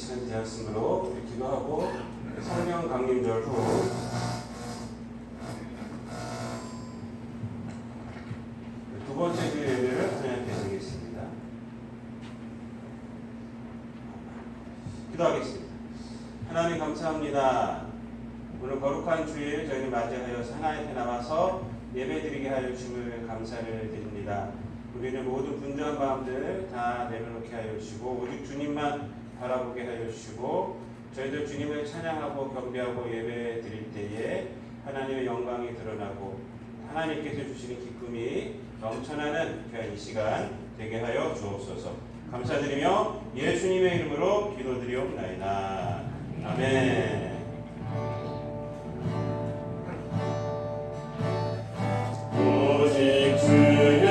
시간이 되었으므로 기도하고 성령 강림절 후 두 번째 주 예배를 하나님께 드리겠습니다. 기도하겠습니다. 하나님 감사합니다. 오늘 거룩한 주일 저희를 맞이하여 하나님께 나와서 예배드리게 하여 주심을 감사를 드립니다. 우리는 모든 분주한 마음들 다 내려놓게 하여 주시고 오직 주님만 바라보게 하여 주시고 저희들 주님을 찬양하고 경배하고 예배 드릴 때에 하나님의 영광이 드러나고 하나님께서 주시는 기쁨이 넘쳐나는 귀한 이 시간 되게 하여 주옵소서. 감사드리며 예수님의 이름으로 기도드리옵나이다. 아멘. 오직 주의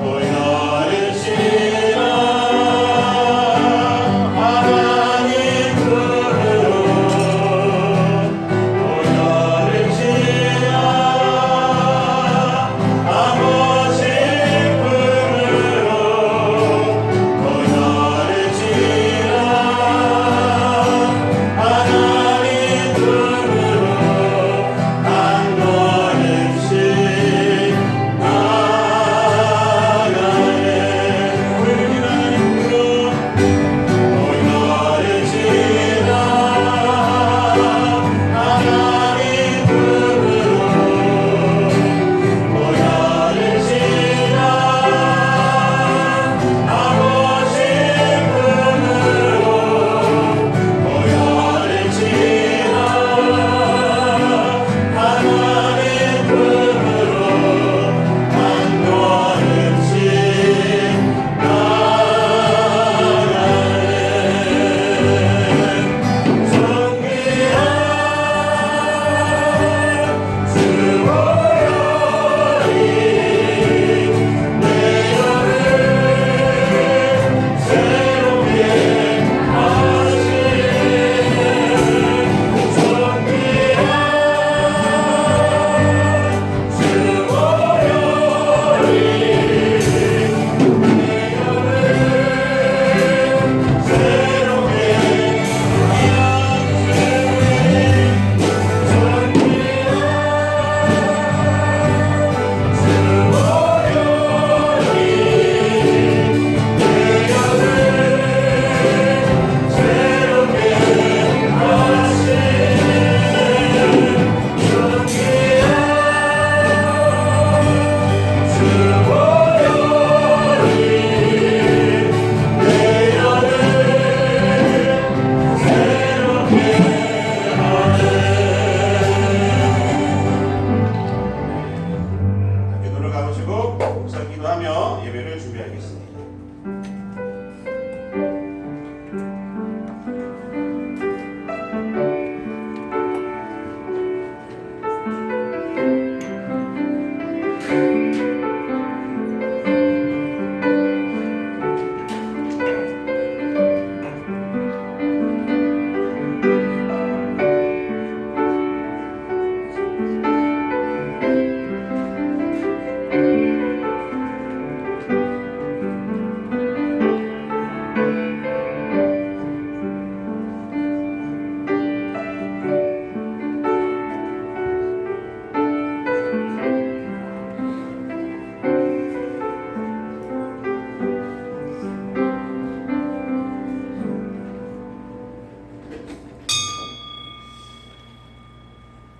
너희 나를 기도하며 예배를 준비하겠습니다.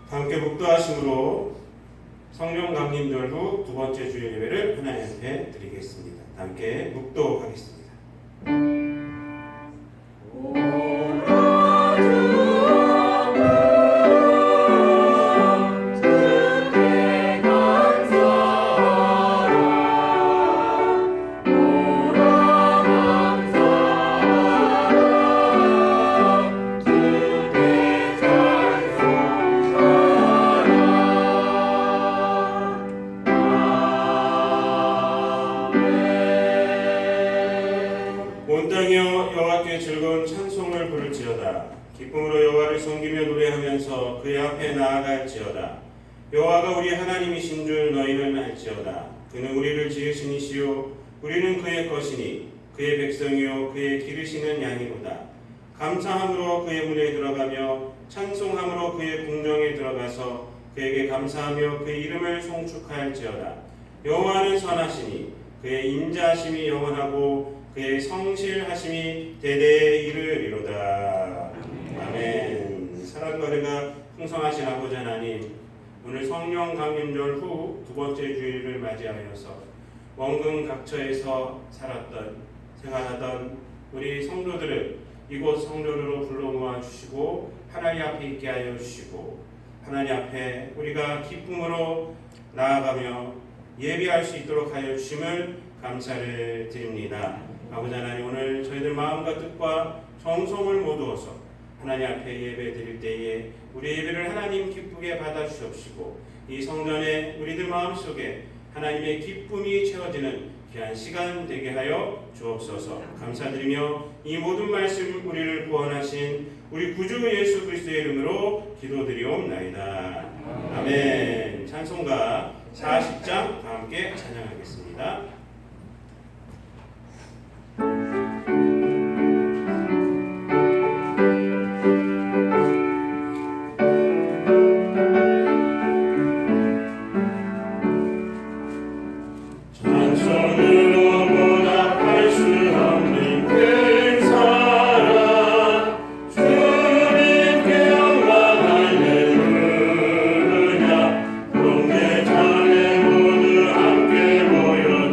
함께 묵도하심으로 성령 강림절 후 두 번째 주일 예배를 하나님 앞에 드리겠습니다. 함께 묵도하겠습니다. 온 땅이여 여호와께 즐거운 찬송을 부를지어다. 기쁨으로 여호와를 섬기며 노래하면서 그의 앞에 나아갈지어다. 여호와가 우리 하나님이신 줄 너희는 알지어다. 그는 우리를 지으신 이시요 우리는 그의 것이니 그의 백성이요 그의 기르시는 양이로다. 감사함으로 그의 문에 들어가며 찬송함으로 그의 궁정에 들어가서 그에게 감사하며 그의 이름을 송축할지어다. 여호와는 선하시니 그의 인자하심이 영원하고 그의 성실하심이 대대에 이르리로다. 아멘. 사랑과 은혜가 풍성하신 아버지 하나님, 오늘 성령 강림절 후 두 번째 주일을 맞이하여서 원근 각처에서 살았던 생활하던 우리 성도들을 이곳 성전으로 불러 모아 주시고 하나님 앞에 있게 하여 주시고 하나님 앞에 우리가 기쁨으로 나아가며 예배할 수 있도록 하여 주심을 감사를 드립니다. 아버지 하나님, 오늘 저희들 마음과 뜻과 정성을 모두어서 하나님 앞에 예배 드릴 때에 우리 예배를 하나님 기쁘게 받아주시옵시고 이 성전에 우리들 마음속에 하나님의 기쁨이 채워지는 귀한 시간 되게 하여 주옵소서. 감사드리며 이 모든 말씀 우리를 구원하신 우리 구주 예수 그리스도의 이름으로 기도드리옵나이다. 아멘. 찬송가 40장 다 함께 찬양하겠습니다. 모두 함께 모여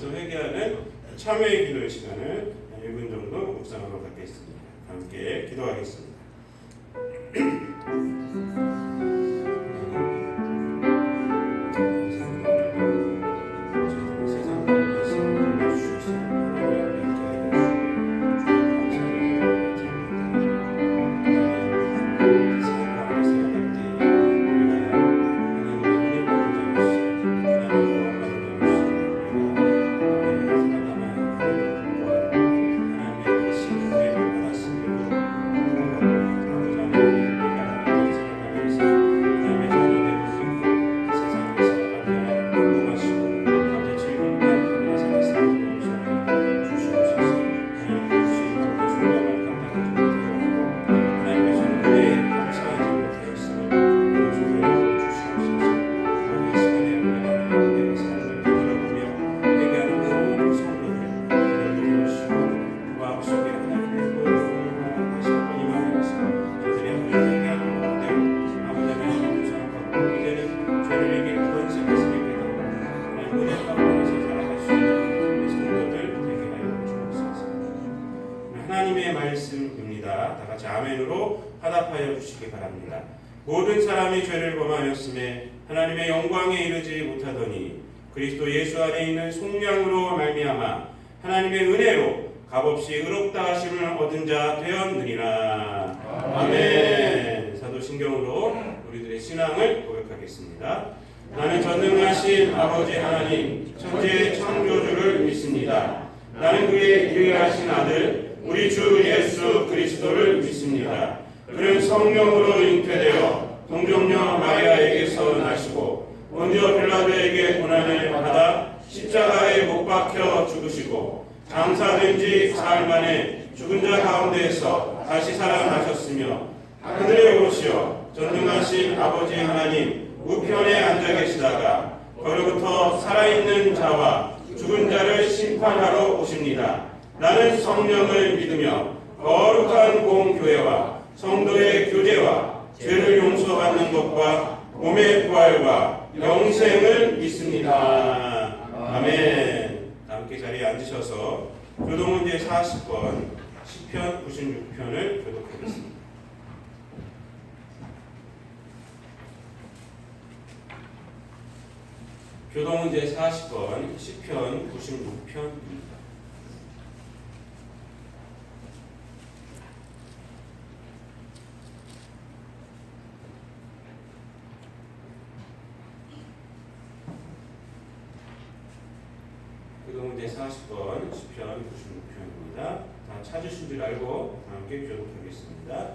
돌아보면서 회개하는 참회의 기도의 시간을 1분 정도 묵상하러 갖겠습니다. 함께 기도하겠습니다. 하나님의 말씀입니다. 다 같이 아멘으로 화답하여 주시기 바랍니다. 모든 사람이 죄를 범하였음에 하나님의 영광에 이르지 못하더니 그리스도 예수 안에 있는 속량으로 말미암아 하나님의 은혜로 값없이 의롭다 하심을 얻은 자 되었느니라. 아멘. 사도신경으로 우리들의 신앙을 고백하겠습니다. 나는 전능하신 아버지 하나님 천지의 창조주를 믿습니다. 나는 그의 유일하신 아들 우리 주 예수 그리스도를 믿습니다. 그는 성령으로 잉태되어 동정녀 마리아에게서 나시고 본디오 빌라도에게 고난을 받아 십자가에 못 박혀 죽으시고 장사된 지 사흘 만에 죽은 자 가운데에서 다시 살아나셨으며 하늘에 오르시어 전능하신 아버지 하나님 우편에 앉아 계시다가 거기로부터 살아있는 자와 죽은 자를 심판하러 오십니다. 나는 성령을 믿으며 거룩한 공교회와 성도의 교제와 죄를 용서받는 것과 몸의 부활과 영생을 믿습니다. 아멘. 함께 자리에 앉으셔서 교동문제 40권 시편 96편을 교독하겠습니다. 교동문제 40권 시편 96편입니다. 교동문제 40권 시편 96편입니다. 다 찾으신 줄 알고 함께 교독하겠습니다.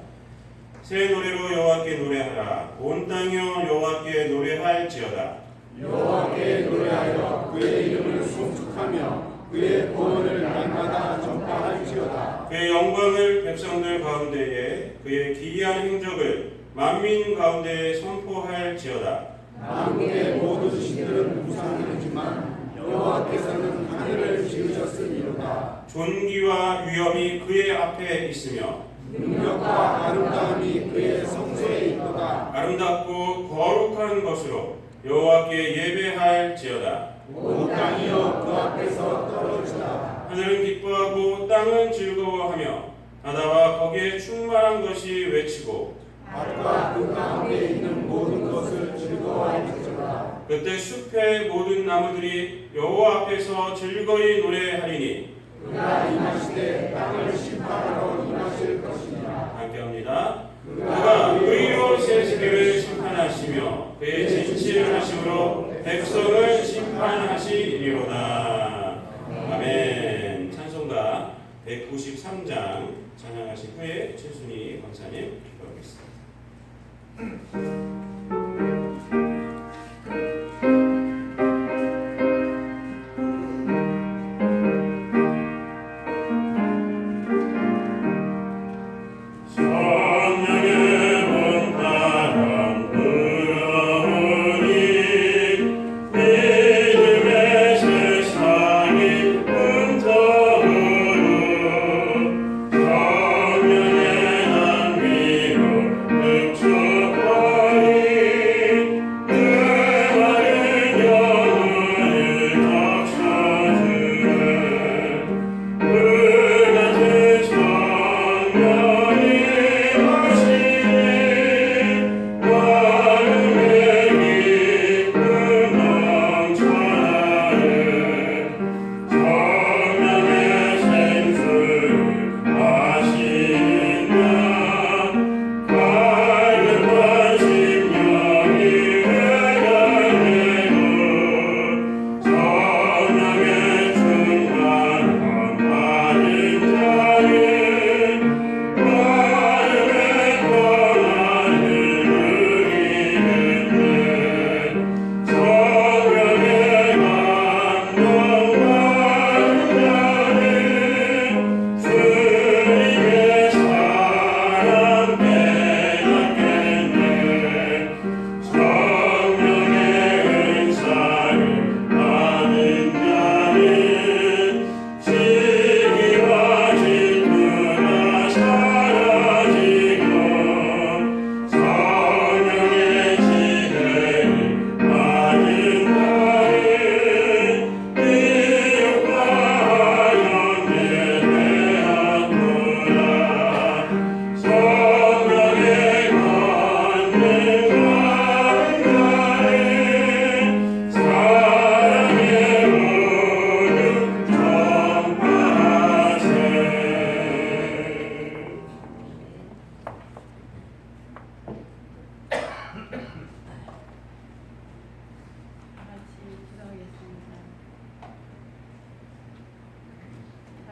새 노래로 여호와께 노래하라. 온 땅이여 여호와께 노래할지어다. 여호와께 노래하여 그의 이름을 송축하며 그의 구원을 날마다 전파할지어다. 그의 영광을 백성들 가운데에 그의 기이한 행적을 만민 가운데에 선포할지어다. 만국의 모든 신들은 우상이지만 여호와께서는 하늘을 지으셨으니로다. 존귀와 위엄이 그의 앞에 있으며 능력과 아름다움이 그의 성소에 있도다. 아름답고 거룩한 것으로 여호와께 예배할지어다. 온 땅이여 그 앞에서 떨어지다. 하늘은 기뻐하고 땅은 즐거워하며 바다와 거기에 충만한 것이 외치고 밭과 그 가운데 있는 모든 것을 즐거워할지어다. 그때 숲의 모든 나무들이 여호와 앞에서 즐거이 노래하리니 그가 임하시되 땅을 심판하러 임하실 것이니라. 함께합니다. 그가 의로 세세계를 심판하시며 그의 진실하심으로 백성을 심판하시리로다. 아멘. 찬송가 193장 찬양하신 후에 최순희 권사님 기도하겠습니다. 주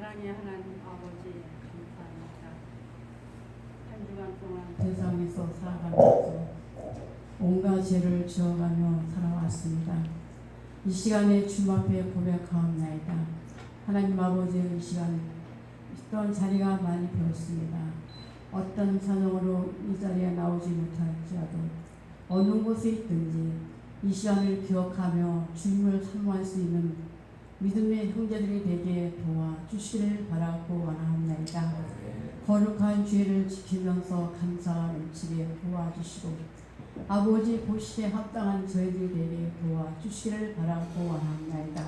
사랑의 하나님 아버지 감사합니다. 한 주간 동안 세상에서 살아가면서 온갖 죄를 지어가며 살아왔습니다. 이 시간에 주님 앞에 고백하옵나이다. 하나님 아버지, 이 시간에 어떤 자리가 많이 비었습니다. 어떤 사정으로 이 자리에 나오지 못할지라도 어느 곳에 있든지 이 시간을 기억하며 주님을 사모할 수 있는 믿음의 형제들이 되게 도와주시를 바라고 원하옵나이다. 거룩한 죄를 지키면서 감사가 넘치게 도와주시고 아버지 보시기에 합당한 저희들이 되게 도와주시를 바라고 원하옵나이다.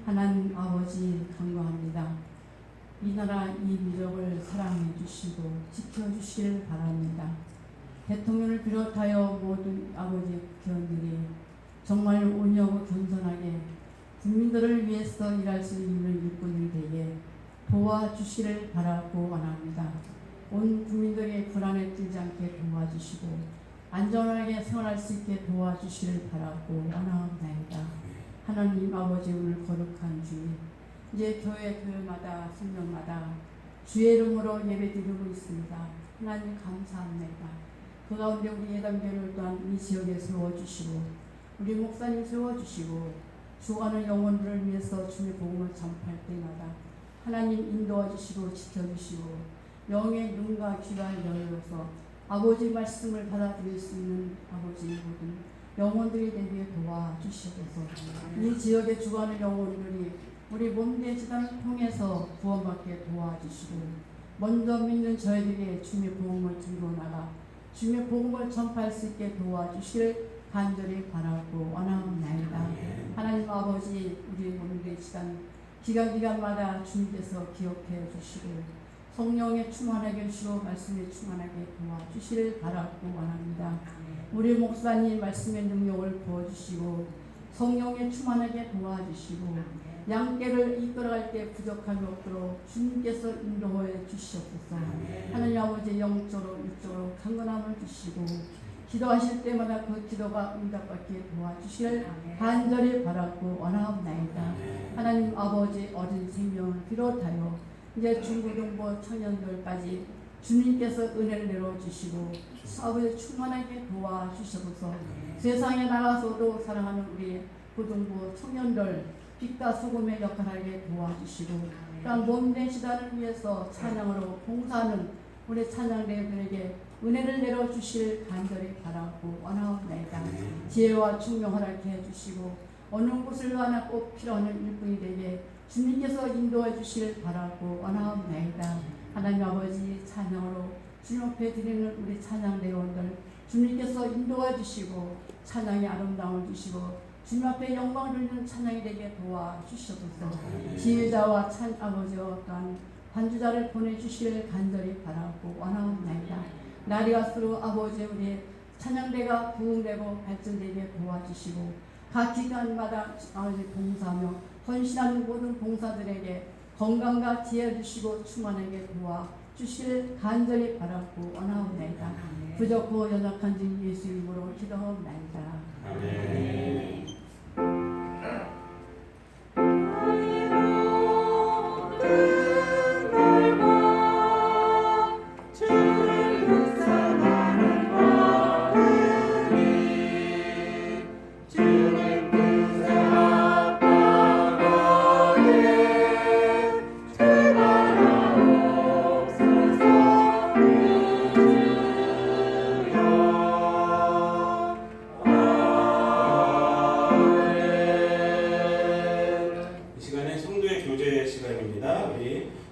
하나님 아버지 간구합니다. 이 나라 이 민족을 사랑해 주시고 지켜주시를 바랍니다. 대통령을 비롯하여 모든 아버지 국회의원들이 정말 온유하고 겸손하게 국민들을 위해서 일할 수 있는 일꾼들이 되게 도와주시를 바라고 원합니다. 온 국민들의 불안에 들지 않게 도와주시고 안전하게 생활할 수 있게 도와주시를 바라고 원하옵나이다. 하나님 아버지, 오늘 거룩한 주일 이제 교회마다 성령마다 주의 이름으로 예배드리고 있습니다. 하나님 감사합니다. 그 가운데 우리 예담교회를 또한 이 지역에 세워주시고 우리 목사님 세워주시고 죽어가는 영혼들을 위해서 주의 복음을 전파할 때마다 하나님 인도해 주시고 지켜주시고 영의 눈과 귀가 열려서 아버지 말씀을 받아들일 수 있는 아버지 모든 영혼들이 되게 도와주시옵소서. 이 지역에 죽어가는 영혼들이 우리 몸된 시간을 통해서 구원받게 도와주시고 먼저 믿는 저희들에게 주님의 복음을 들고 나가 주님의 복음을 전파할 수 있게 도와주시를 간절히 바라고 원하옵나이다. 하나님 아버지, 우리 몸된 시간 기간마다 주님께서 기억해 주시고 성령에 충만하게 해주시고 말씀에 충만하게 도와주시를 바라고 원합니다. 우리 목사님 말씀의 능력을 부어주시고 성령에 충만하게 도와주시고 양떼를 이끌어갈 때 부족함이 없도록 주님께서 인도해 주시옵소서. 하나님 아버지, 영적으로 육적으로 강건함을 주시고 기도하실 때마다 그 기도가 응답받게 도와주시를 간절히 바라고 원하옵나이다. 하나님 아버지, 어린 생명을 비롯하여 이제 중고등부 청년들까지 주님께서 은혜를 내려주시고 아버지 충만하게 도와주셔서 세상에 나가서도 사랑하는 우리 고등부 청년들 빛과 소금의 역할을 하게 도와주시고 또한 몸된 시단을 위해서 찬양으로 봉사하는 우리 찬양대들에게 은혜를 내려주실 간절히 바라고 원하옵나이다. 지혜와 충명 허락해 해주시고 어느 곳을 가나 꼭 필요한 일꾼이 되게 주님께서 인도해 주시길 바라고 원하옵나이다. 하나님 아버지, 찬양으로 주님 앞에 드리는 우리 찬양 대원들 주님께서 인도해 주시고 찬양의 아름다움을 주시고 주님 앞에 영광을 돌리는 찬양이 되게 도와주시옵소서. 지휘자와 아버지와 또한 반주자를 보내주시길 간절히 바라고 원하옵나이다. 날이 갈수록 아버지, 우리 찬양대가 부흥되고 발전되게 도와주시고 각 기관마다 아버지 봉사하며 헌신하는 모든 봉사들에게 건강과 지혜 주시고 충만하게 도와주시길 간절히 바라고 원하옵나이다. 부족고 연약한 주 예수 이름으로 기도하옵나이다. 아멘.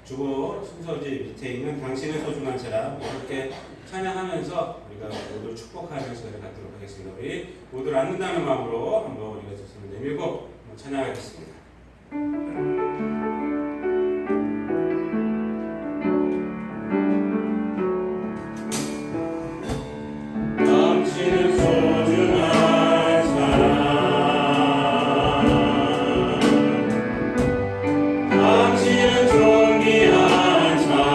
주보 순서지 밑에 있는 당신의 소중한 사람 이렇게 찬양하면서 우리가 모두 축복하는 시간을 갖도록 하겠습니다. 우리 모두를 안는다는 마음으로 한번 우리가 손을 내밀고 한번 찬양하겠습니다. 당신은 소중한 사람, 당신은 존귀한 사람,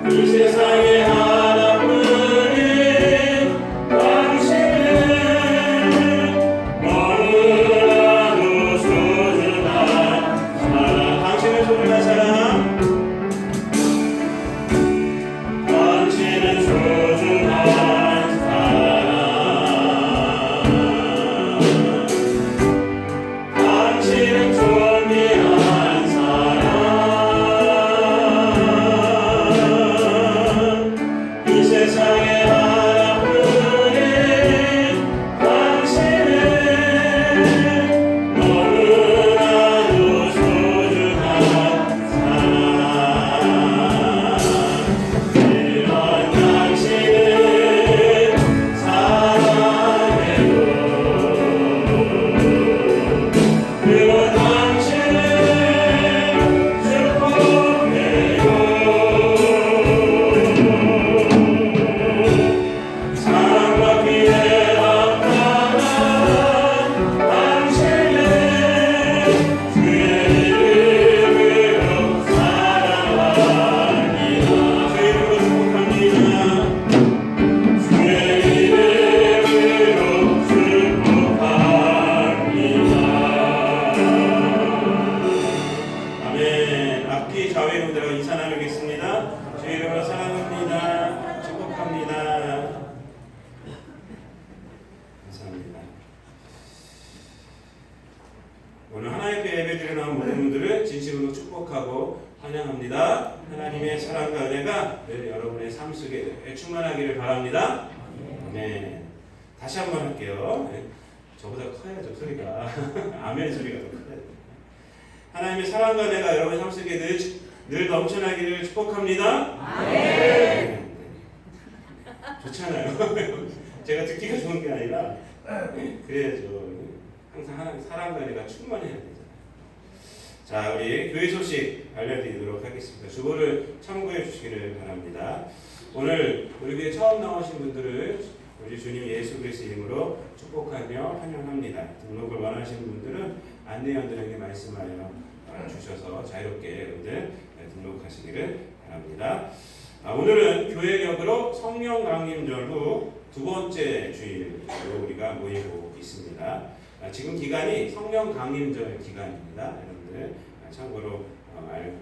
이 세상에 하나뿐인 당신은 나온 모든 분들을 진심으로 축복하고 환영합니다. 하나님의 사랑과 은혜가 늘 여러분의 삶 속에 늘 충만하기를 바랍니다. 네. 다시 한번 할게요. 네. 저보다 커야죠, 소리가. 아멘 소리가 더 커야 돼요. 하나님의 사랑과 은혜가 여러분의 삶 속에 늘 넘쳐나기를 축복합니다. 아멘. 좋잖아요. 제가 듣기가 좋은 게 아니라 그래야죠. 항상 하나님 사랑과 은혜가 충만해야 되잖아요. 자, 우리 교회 소식 알려드리도록 하겠습니다. 주보를 참고해 주시기를 바랍니다. 오늘 우리 교회 처음 나오신 분들을 우리 주님 예수 그리스도 이름으로 축복하며 환영합니다. 등록을 원하시는 분들은 안내원들에게 말씀하여 주셔서 자유롭게 여러분들 등록하시기를 바랍니다. 오늘은 교회력으로 성령 강림절 후 두 번째 주일로 우리가 모이고 있습니다. 지금 기간이 성령 강림절 기간입니다. 여러분들 참고로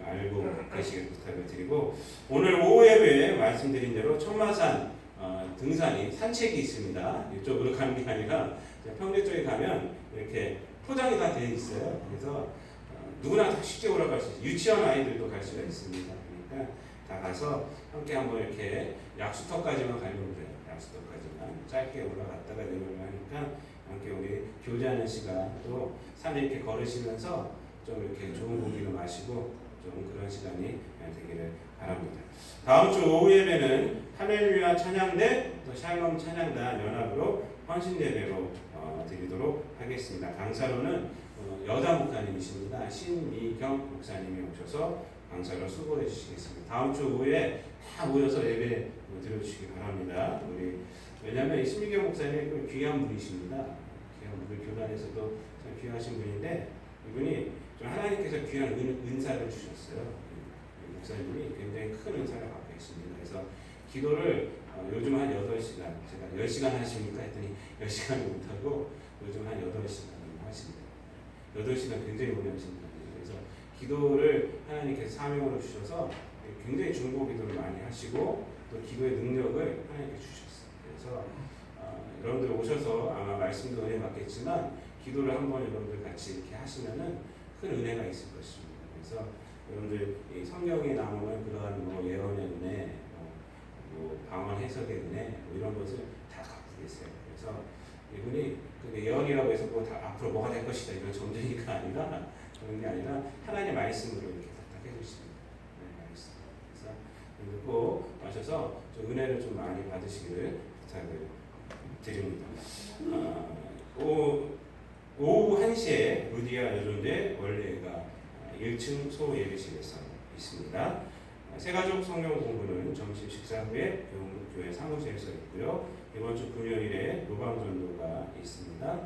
알고 계시길 부탁을 드리고, 오늘 오후 예배에 말씀드린 대로 천마산 등산이 산책이 있습니다. 이쪽으로 가는 게 아니라 평택 쪽에 가면 이렇게 포장이 다 되어 있어요. 그래서 누구나 다 쉽게 올라갈 수 있어요. 유치원 아이들도 갈 수가 있습니다. 그러니까 다 가서 함께 한번 이렇게 약수터까지만 가려면 돼요. 약수터까지만 짧게 올라갔다가 내려오면 하니까 함께 우리 교제하는 시간, 또 산에 이렇게 걸으시면서 좀 이렇게 좋은 공기도 마시고 좀 그런 시간이 되기를 바랍니다. 다음 주 오후 예배는 할렐루야 찬양대 또 샬롬 찬양단 연합으로 헌신 예배로 드리도록 하겠습니다. 강사로는 여자 목사님이십니다. 신미경 목사님이 오셔서 강사로 수고해 주시겠습니다. 다음 주 오후에 다 모여서 예배 드려주시기 바랍니다. 왜냐하면 신미경 목사님이 귀한 분이십니다. 귀한 분, 교단에서도 참 귀하신 분인데 이분이 좀 하나님께서 귀한 은사를 주셨어요. 목사님이 굉장히 큰 은사를 갖고 있습니다. 그래서 기도를 요즘 한 8시간, 제가 10시간 하십니까? 했더니 10시간을 못하고 요즘 한 8시간 하십니다. 8시간 굉장히 오래 하십니다. 그래서 기도를 하나님께서 사명으로 주셔서 굉장히 중보 기도를 많이 하시고 또 기도의 능력을 하나님께 주셨어요. 그래서 여러분들 오셔서 아마 말씀도 은혜 받겠지만 기도를 한번 여러분들 같이 이렇게 하시면은 큰 은혜가 있을 것입니다. 그래서 여러분들 이 성경에 나오는 그러한 예언의 은혜, 방언 해석의 은혜 이런 것을 다 갖고 계세요. 그래서 이분이 예언이라고 해서 다 앞으로 뭐가 될 것이다 이런 점쟁이가 아니라 그런 게 아니라 하나님의 말씀으로 이렇게 딱 해주십니다. 네, 말씀. 그래서 꼭 마셔서 좀 은혜를 좀 많이 받으시기를 부탁을 드립니다. 오후 1시에 루디아 여존대 원래가 1층 소예배실에서 있습니다. 새가족 성경 공부는 점심 식사 후에 교회 사무실에서 있고요. 이번 주 금요일에 노방전도가 있습니다.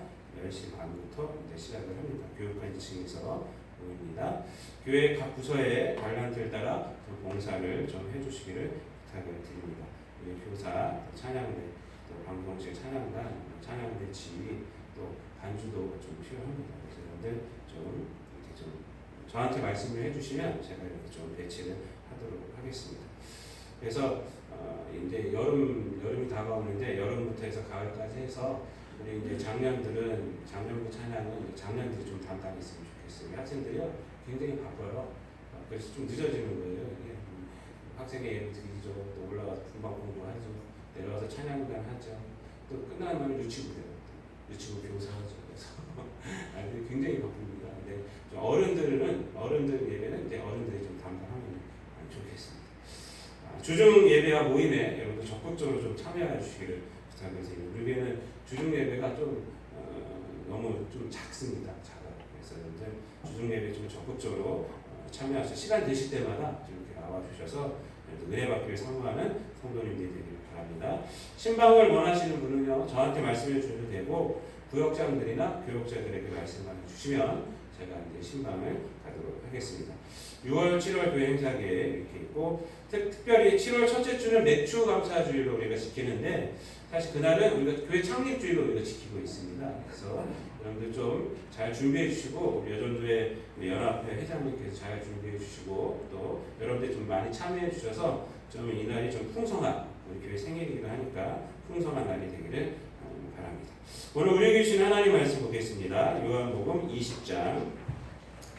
10시 반부터 시작을 합니다. 교육관 2층에서 모입니다. 교회 각 부서의 달란트를 따라 봉사를 좀 해주시기를 부탁을 드립니다. 우리 교사, 찬양대, 또 방송실 찬양단, 찬양대 지휘, 또 반주도 좀 필요합니다. 그래서 여러분들 좀 이렇게 좀 저한테 말씀을 해주시면 제가 이렇게 좀 배치를 하도록 하겠습니다. 그래서 이제 여름이 다가오는데 여름부터 해서 가을까지 해서 우리 이제 작년부 찬양은 작년들이 좀 담당했으면 좋겠어요. 우리 학생들이요 굉장히 바빠요. 그래서 좀 늦어지는 거예요. 이게 학생의 예를 드리죠. 또 올라가서 분방 공부하죠. 내려와서 찬양단 하죠. 또 끝나면 유치부 교사하죠. 그래서 아이들이 굉장히 바쁩니다. 근데 좀 어른들 예배는 이제 어른들이 좀 담당하면 좋겠습니다. 주중 예배와 모임에 여러분들 적극적으로 좀 참여해 주시기를 부탁을 드립니다. 우리 교회는 주중 예배가 좀 너무 좀 작습니다. 작아요. 그래서 여러분들 주중 예배 좀 적극적으로 참여하셔서 시간 되실 때마다 좀 이렇게 나와 주셔서 은혜 받기를 사모하는 성도님들이 되기를 바랍니다. 신방을 원하시는 분은요 저한테 말씀해 주셔도 되고 부역장들이나 교역자들에게 말씀을 주시면 제가 이제 신방을 가도록 하겠습니다. 6월, 7월 교회 행사기에 이렇게 있고 특별히 7월 첫째 주는 매추 감사주일로 우리가 지키는데 사실 그날은 우리가 교회 창립주일로 우리가 지키고 있습니다. 그래서 여러분들 좀 잘 준비해 주시고 우리 여전도의 연합회 회장님께서 잘 준비해 주시고 또 여러분들 좀 많이 참여해 주셔서 좀 이날이 좀 풍성한 우리 교회 생일이기도 하니까 풍성한 날이 되기를 바랍니다. 오늘 우리에게 주신 하나님 말씀 보겠습니다. 요한복음 20장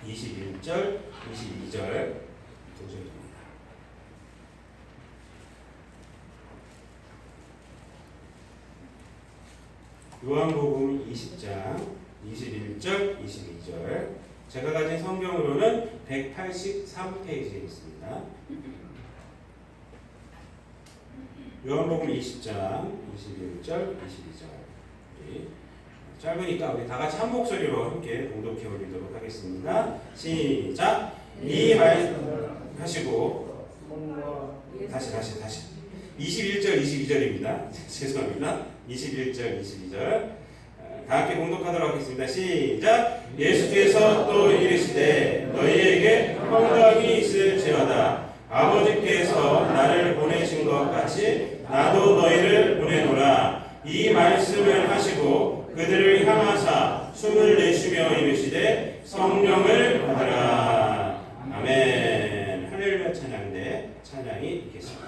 21절, 22절 두 절입니다. 요한복음 20장 21절, 22절. 제가 가진 성경으로는 183페이지에 있습니다. 요한복음 20장 21절, 22절. 짧으니까 우리 다 같이 한 목소리로 함께 공독해 올리도록 하겠습니다. 시작. 이 말 하시고 다시 21절 22절입니다. 죄송합니다. 21절 22절 다 함께 공독하도록 하겠습니다. 시작. 예수께서 또 이르시되 너희에게 평강이 있을지어다. 아버지께서 나를 보내신 것 같이 나도 너희를 보내노라. 이 말씀을 하시고 그들을 향하사 숨을 내쉬며 이르시되 성령을 받으라. 아멘. 할렐루야 찬양대 찬양이 있겠습니다.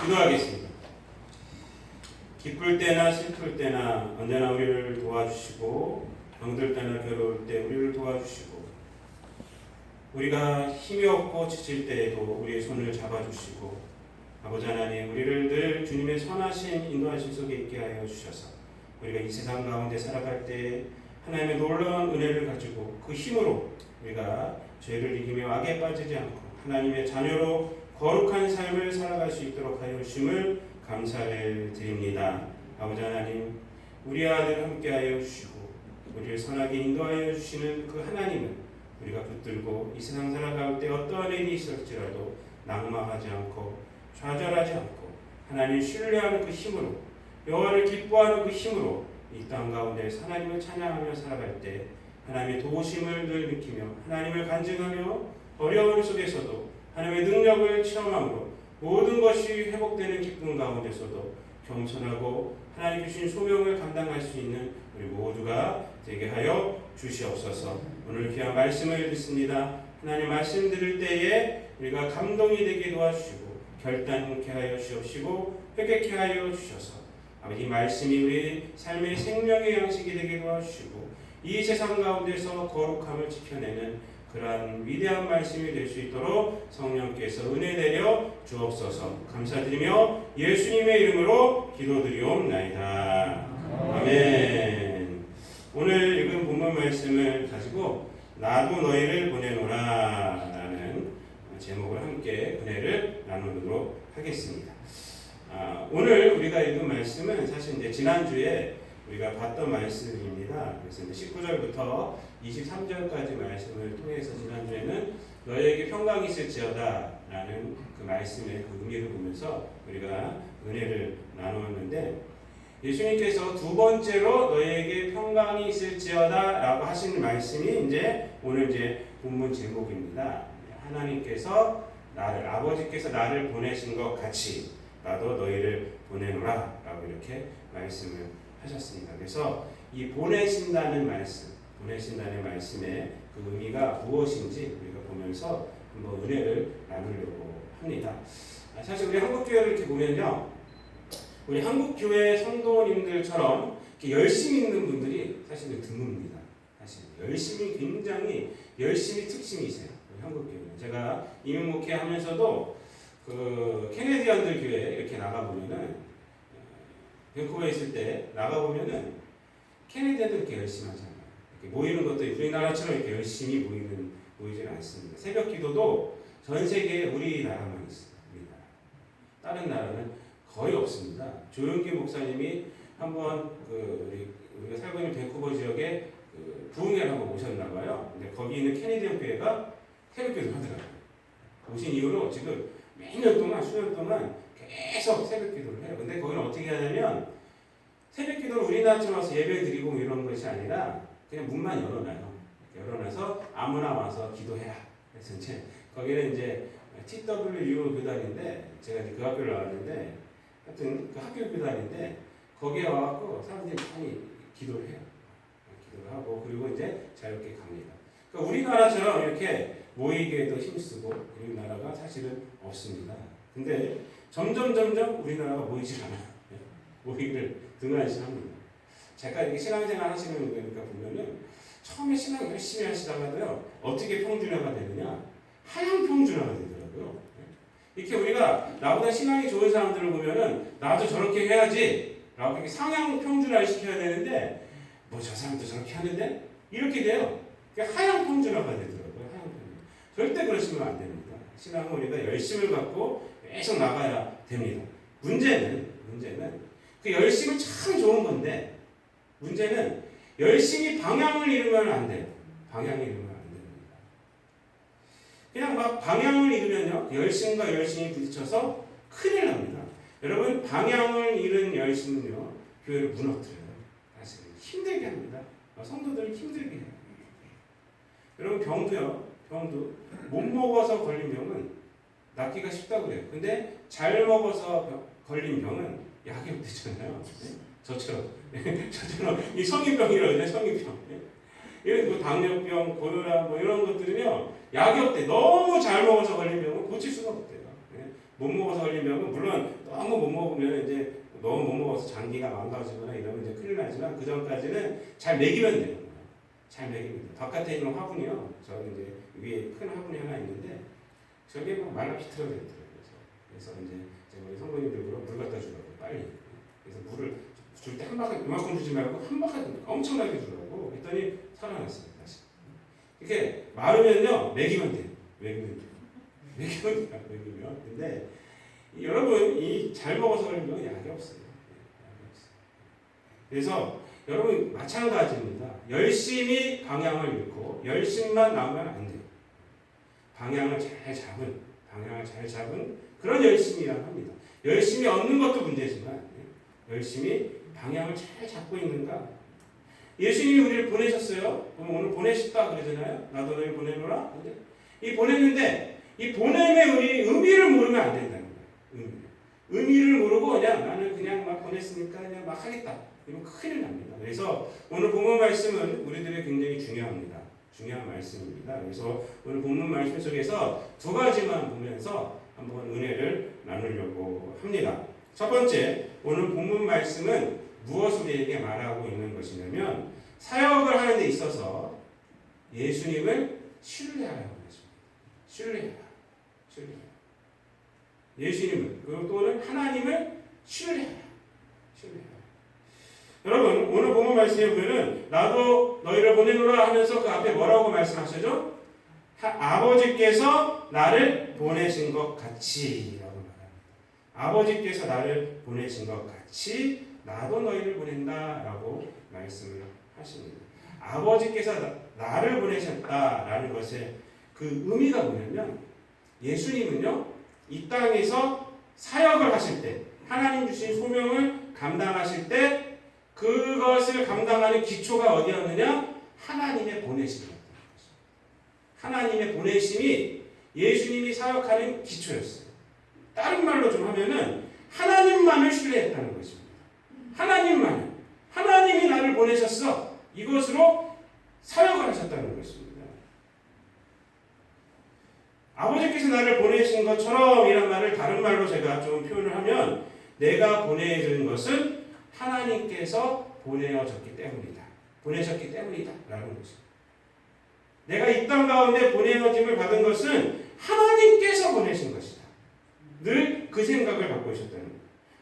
기도하겠습니다. 기쁠 때나 슬플 때나 언제나 우리를 도와주시고 병들 때나 괴로울 때 우리를 도와주시고 우리가 힘이 없고 지칠 때에도 우리의 손을 잡아주시고 아버지 하나님 우리를 늘 주님의 선하신 인도하심 속에 있게 하여 주셔서 우리가 이 세상 가운데 살아갈 때 하나님의 놀라운 은혜를 가지고 그 힘으로 우리가 죄를 이기며 악에 빠지지 않고 하나님의 자녀로 거룩한 삶을 살아갈 수 있도록 하여 주심을 감사를 드립니다. 아버지 하나님, 우리 아들 함께하여 주시고 우리를 선하게 인도하여 주시는 그 하나님은 우리가 붙들고 이 세상 살아갈 때 어떠한 일이 있을지라도 낙망하지 않고 좌절하지 않고 하나님을 신뢰하는 그 힘으로, 여호와를 기뻐하는 그 힘으로 이 땅 가운데 하나님을 찬양하며 살아갈 때 하나님의 도우심을 늘 느끼며 하나님을 간증하며 어려움 속에서도 하나님의 능력을 체험함으로 모든 것이 회복되는 기쁨 가운데서도 겸손하고 하나님 주신 소명을 감당할 수 있는 우리 모두가 되게 하여 주시옵소서. 오늘 귀한 말씀을 듣습니다. 하나님 말씀 들을 때에 우리가 감동이 되게 도와주시고 결단케 하여 주시옵시고 회개케 하여 주셔서 아버지 말씀이 우리 삶의 생명의 양식이 되게 도와주시고 이 세상 가운데서 거룩함을 지켜내는 그러한 위대한 말씀이 될 수 있도록 성령께서 은혜 내려 주옵소서. 감사드리며 예수님의 이름으로 기도드리옵나이다. 아멘. 오늘 읽은 본문 말씀을 가지고 나도 너희를 보내노라 라는 제목을 함께 은혜를 나누도록 하겠습니다. 오늘 우리가 읽은 말씀은 사실 이제 지난주에 우리가 봤던 말씀입니다. 그래서 이제 19절부터 23절까지 말씀을 통해서 지난주에는 너희에게 평강이 있을지어다 라는 그 말씀의 그 의미를 보면서 우리가 은혜를 나누었는데, 예수님께서 두 번째로 너희에게 평강이 있을지어다 라고 하신 말씀이 이제 오늘 이제 본문 제목입니다. 하나님께서 아버지께서 나를 보내신 것 같이 나도 너희를 보내노라 라고 이렇게 말씀을 하셨습니다. 그래서 이 보내신다는 말씀의 그 의미가 무엇인지 우리가 보면서 한번 은혜를 나누려고 합니다. 사실 우리 한국교회를 이렇게 보면요, 우리 한국교회 성도님들처럼 이렇게 열심히 있는 분들이 사실은 드뭅니다. 사실 굉장히 열심히 특징이 있어요. 우리 한국교회는. 제가 이민 목회하면서도 그 캐네디언들 교회 이렇게 나가보면은, 밴쿠버에 있을 때 나가보면은 캐네디언들 이렇게 열심히 하잖아요. 이렇게 모이는 것도 우리나라처럼 이렇게 열심히 모이지는 않습니다. 새벽 기도도 전 세계에 우리나라만 있어요. 우리나라. 다른 나라는 거의 없습니다. 조용기 목사님이 한번 우리가 살고 있는 밴쿠버 지역에 그 부흥회를 한번 오셨나 봐요. 근데 거기 있는 캐네디언 교회가 새벽 기도를 하더라고요. 오신 이후로 지금 수년 동안 계속 새벽 기도를 해요. 근데 거기는 어떻게 하냐면 새벽 기도를 우리나라처럼 와서 예배 드리고 이런 것이 아니라 그냥 문만 열어놔요. 열어놔서 아무나 와서 기도해라. 그래서 이제 거기는 이제 TWU 교단인데, 제가 이제 그 학교를 나왔는데, 하여튼 그 학교 교단인데 거기에 와갖고 사람들이 많이 기도를 해요. 기도를 하고 그리고 이제 자유롭게 갑니다. 그러니까 우리나라처럼 이렇게 모이게도 힘쓰고 우리나라가 사실은 없습니다. 근데 점점 우리나라가 모이질 않아요. 모이기를 등한시합니다. 제가 이렇게 신앙생활 하시는 거니까 보면은 처음에 신앙 열심히 하시다가도요, 어떻게 평준화가 되느냐, 하향 평준화가 되더라고요. 이렇게 우리가 나보다 신앙이 좋은 사람들을 보면은 나도 저렇게 해야지 라고 이렇게 상향 평준화를 시켜야 되는데, 뭐 저 사람도 저렇게 하는데 이렇게 돼요. 하향 평준화가 되더라고요. 하향 평준화. 절대 그러시면 안 됩니다. 신앙은 우리가 열심을 갖고 계속 나가야 됩니다. 문제는 그 열심은 참 좋은 건데, 문제는 열심히 방향을 잃으면 안 돼요. 방향을 잃으면 안 됩니다. 그냥 막 방향을 잃으면요, 열심과 열심이 부딪혀서 큰일 납니다. 여러분, 방향을 잃은 열심은요, 교회를 무너뜨려요. 사실 힘들게 합니다. 성도들을 힘들게 해요. 여러분, 병도 못 먹어서 걸린 병은 낫기가 쉽다고 그래요. 근데 잘 먹어서 걸린 병은 약이 없대잖아요. 저처럼 이 성인병이라고 성인병. 이런 뭐 당뇨병, 고혈압 뭐 이런 것들은요, 약이 없대. 너무 잘 먹어서 걸린 병은 고칠 수가 없대요. 못 먹어서 걸린 병은 물론 너무 못 먹으면 이제 너무 못 먹어서 장기가 망가지거나 이러면 이제 큰일 나지만 그 전까지는 잘 먹이면 돼요. 잘 먹입니다. 바깥에 있는 화분이요, 저기 이제 위에 큰 화분이 하나 있는데 저게 막 말라 비틀어져 있더라고요. 그래서 이제 제가 우리 성도님들 물 갖다 주라고 빨리. 그래서 물을 줄 때 한 바퀴 이만큼 주지 말고 한 바퀴 엄청나게 주라고 했더니 살아났어요. 다시. 이렇게 마르면요, 먹이면 돼요. 먹이면. 근데 여러분 이 잘 먹어서 그런 거 약이 없어요. 그래서 여러분 마찬가지입니다. 열심히 방향을 잃고 열심만 나오면 안 돼요. 방향을 잘 잡은 그런 열심이라고 합니다. 열심히 얻는 것도 문제지만 열심히 방향을 잘 잡고 있는가? 예수님이 우리를 보내셨어요. 그럼 오늘 보내셨다 그러잖아요. 나도 너희 보내노라. 근데 이 보냈는데 이 보냄의 의미를 모르면 안 된다는 거예요. 의미를 모르고 그냥 나는 그냥 막 보냈으니까 그냥 막 하겠다. 이러면 큰일 납니다. 그래서 오늘 본문 말씀은 우리들에게 굉장히 중요합니다. 중요한 말씀입니다. 그래서 오늘 본문 말씀 속에서 두 가지만 보면서 한번 은혜를 나누려고 합니다. 첫 번째, 오늘 본문 말씀은 무엇을 우리에게 말하고 있는 것이냐면 사역을 하는 데 있어서 예수님을 신뢰하라고 했습니다. 신뢰하라. 예수님을 그리고 또는 하나님을 신뢰하라. 여러분 오늘 본문 말씀에 보면은 나도 너희를 보내노라 하면서 그 앞에 뭐라고 말씀하시죠? 아버지께서 나를 보내신 것 같이 라고 말합니다. 아버지께서 나를 보내신 것 같이 나도 너희를 보낸다라고 말씀을 하십니다. 아버지께서 나를 보내셨다라는 것의 그 의미가 뭐냐면 예수님은요 이 땅에서 사역을 하실 때 하나님 주신 소명을 감당하실 때 그것을 감당하는 기초가 어디였느냐? 하나님의 보내심이었다는 것입니다. 하나님의 보내심이 예수님이 사역하는 기초였어요. 다른 말로 좀 하면은 하나님만을 신뢰했다는 것입니다. 하나님이 나를 보내셨어. 이것으로 사역을 하셨다는 것입니다. 아버지께서 나를 보내신 것처럼 이란 말을 다른 말로 제가 좀 표현을 하면 내가 보내준 것은 하나님께서 보내셨기 때문이다 라는 것입니다. 내가 이 땅 가운데 보내어짐을 받은 것은 하나님께서 보내신 것이다. 늘 그 생각을 갖고 계셨다는 거예요.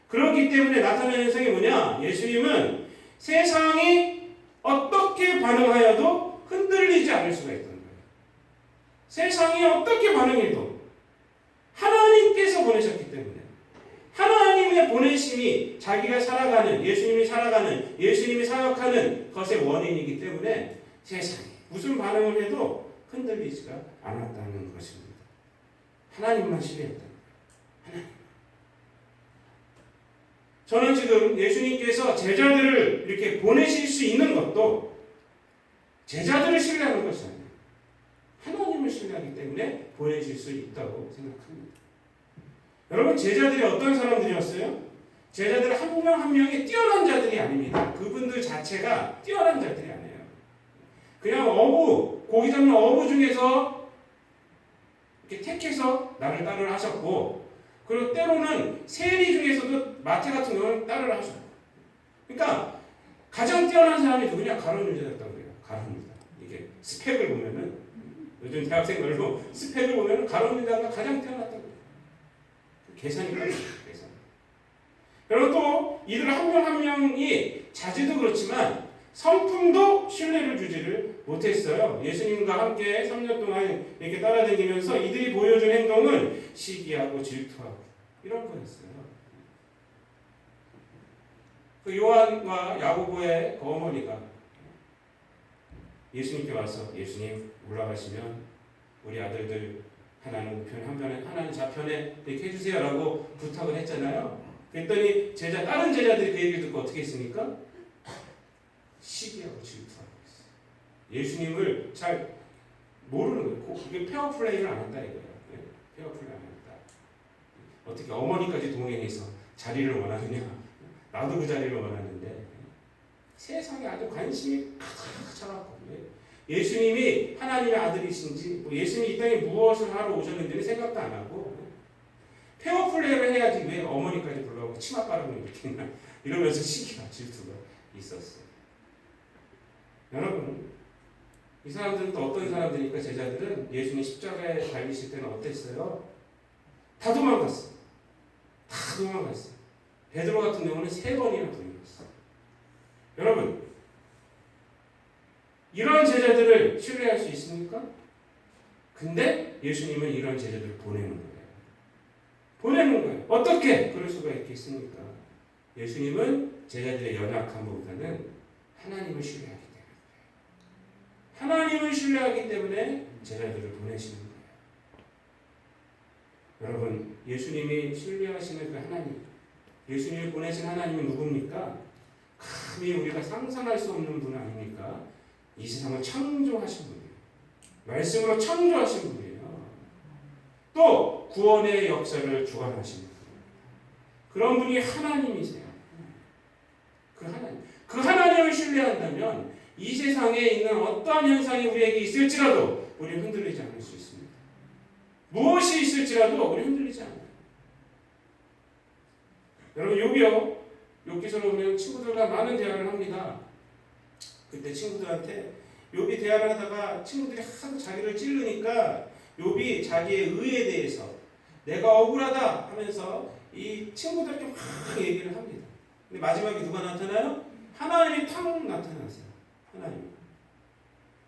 그렇기 때문에 나타나는 현상이 뭐냐? 예수님은 세상이 어떻게 반응하여도 흔들리지 않을 수가 있다는 거예요. 세상이 어떻게 반응해도 하나님께서 보내셨기 때문에 하나님의 보내심이 자기가 살아가는 예수님이 사역하는 것의 원인이기 때문에 세상이 무슨 반응을 해도 흔들리지가 않았다는 것입니다. 하나님만 신뢰했다는 거예요. 하나님. 저는 지금 예수님께서 제자들을 이렇게 보내실 수 있는 것도 제자들을 신뢰하는 것이 아니에요. 하나님을 신뢰하기 때문에 보내실 수 있다고 생각합니다. 여러분 제자들이 어떤 사람들이었어요? 제자들 한 명 한 명이 뛰어난 자들이 아닙니다. 그분들 자체가 뛰어난 자들이 아니에요. 그냥 고기 잡는 어부 중에서 이렇게 택해서 나를 따르라 하셨고 그리고 때로는 세리 중에서도 마태 같은 경우는 따르라 하셨고 그러니까 가장 뛰어난 사람이 누구냐? 가룟 유다였다고 그래요. 가룟 유다. 이게 스펙을 보면은 요즘 대학생들도 스펙을 보면은 가룟 유다가 가장 뛰어났다고 그래요. 계산이 빠르죠. 계산. 그리고 또 이들 한 명 한 명이 자질도 그렇지만 성품도 신뢰를 주지를 못했어요. 예수님과 함께 3년 동안 이렇게 따라다니면서 이들이 보여준 행동은 시기하고 질투하고 이런 거였어요. 그 요한과 야고보의 그 어머니가 예수님께 와서 예수님 올라가시면 우리 아들들 하나는 우편 하나는 좌편에 이렇게 해주세요라고 부탁을 했잖아요. 그랬더니 다른 제자들이 그 얘기를 듣고 어떻게 했습니까? 시기하고 질투하고 있어요. 예수님을 잘 모르는 거예요. 그게 페어 플레이를 안 했다 이거예요. 페어 플레이 안 했다. 어떻게 어머니까지 동행해서 자리를 원하느냐? 나도 그 자리를 원하는데 세상에 아주 관심이 가득 차갖고 예수님이 하나님의 아들이신지 예수님이 이 땅에 무엇을 하러 오셨는지는 생각도 안 하고 페어 플레이를 해야지 왜 어머니까지 불러오고 치마 바람을 일으키나 이러면서 시기가 질투가 있었어요. 여러분 이 사람들은 또 어떤 사람들이니까 제자들은 예수님 십자가에 달리실 때는 어땠어요? 다 도망갔어요. 베드로 같은 경우는 3번이나 부인했어요. 여러분 이런 제자들을 신뢰할 수 있습니까? 근데 예수님은 이런 제자들을 보내는 거예요. 보내는 거예요. 어떻게 그럴 수가 있겠습니까? 예수님은 제자들의 연약함보다는 하나님을 신뢰하기 때문에 하나님을 신뢰하기 때문에 제자들을 보내시는 거예요. 여러분, 예수님이 신뢰하시는 그 하나님, 예수님을 보내신 하나님은 누굽니까? 감히 우리가 상상할 수 없는 분 아닙니까? 이 세상을 창조하신 분이에요. 말씀으로 창조하신 분이에요. 또 구원의 역사를 주관하신 분이에요. 그런 분이 하나님이세요. 그 하나님을 신뢰한다면 이 세상에 있는 어떠한 현상이 우리에게 있을지라도 우리는 흔들리지 않을 수 있습니다. 무엇이 있을지라도 우리는 흔들리지 않아요. 여러분, 욥기서를 보면 친구들과 많은 대화를 합니다. 그때 친구들한테 욥이 대화를 하다가 친구들이 하도 자기를 찌르니까 욥이 자기의 의에 대해서 내가 억울하다 하면서 이 친구들에게 막 얘기를 합니다. 근데 마지막에 누가 나타나요? 하나님이 탁 나타나세요.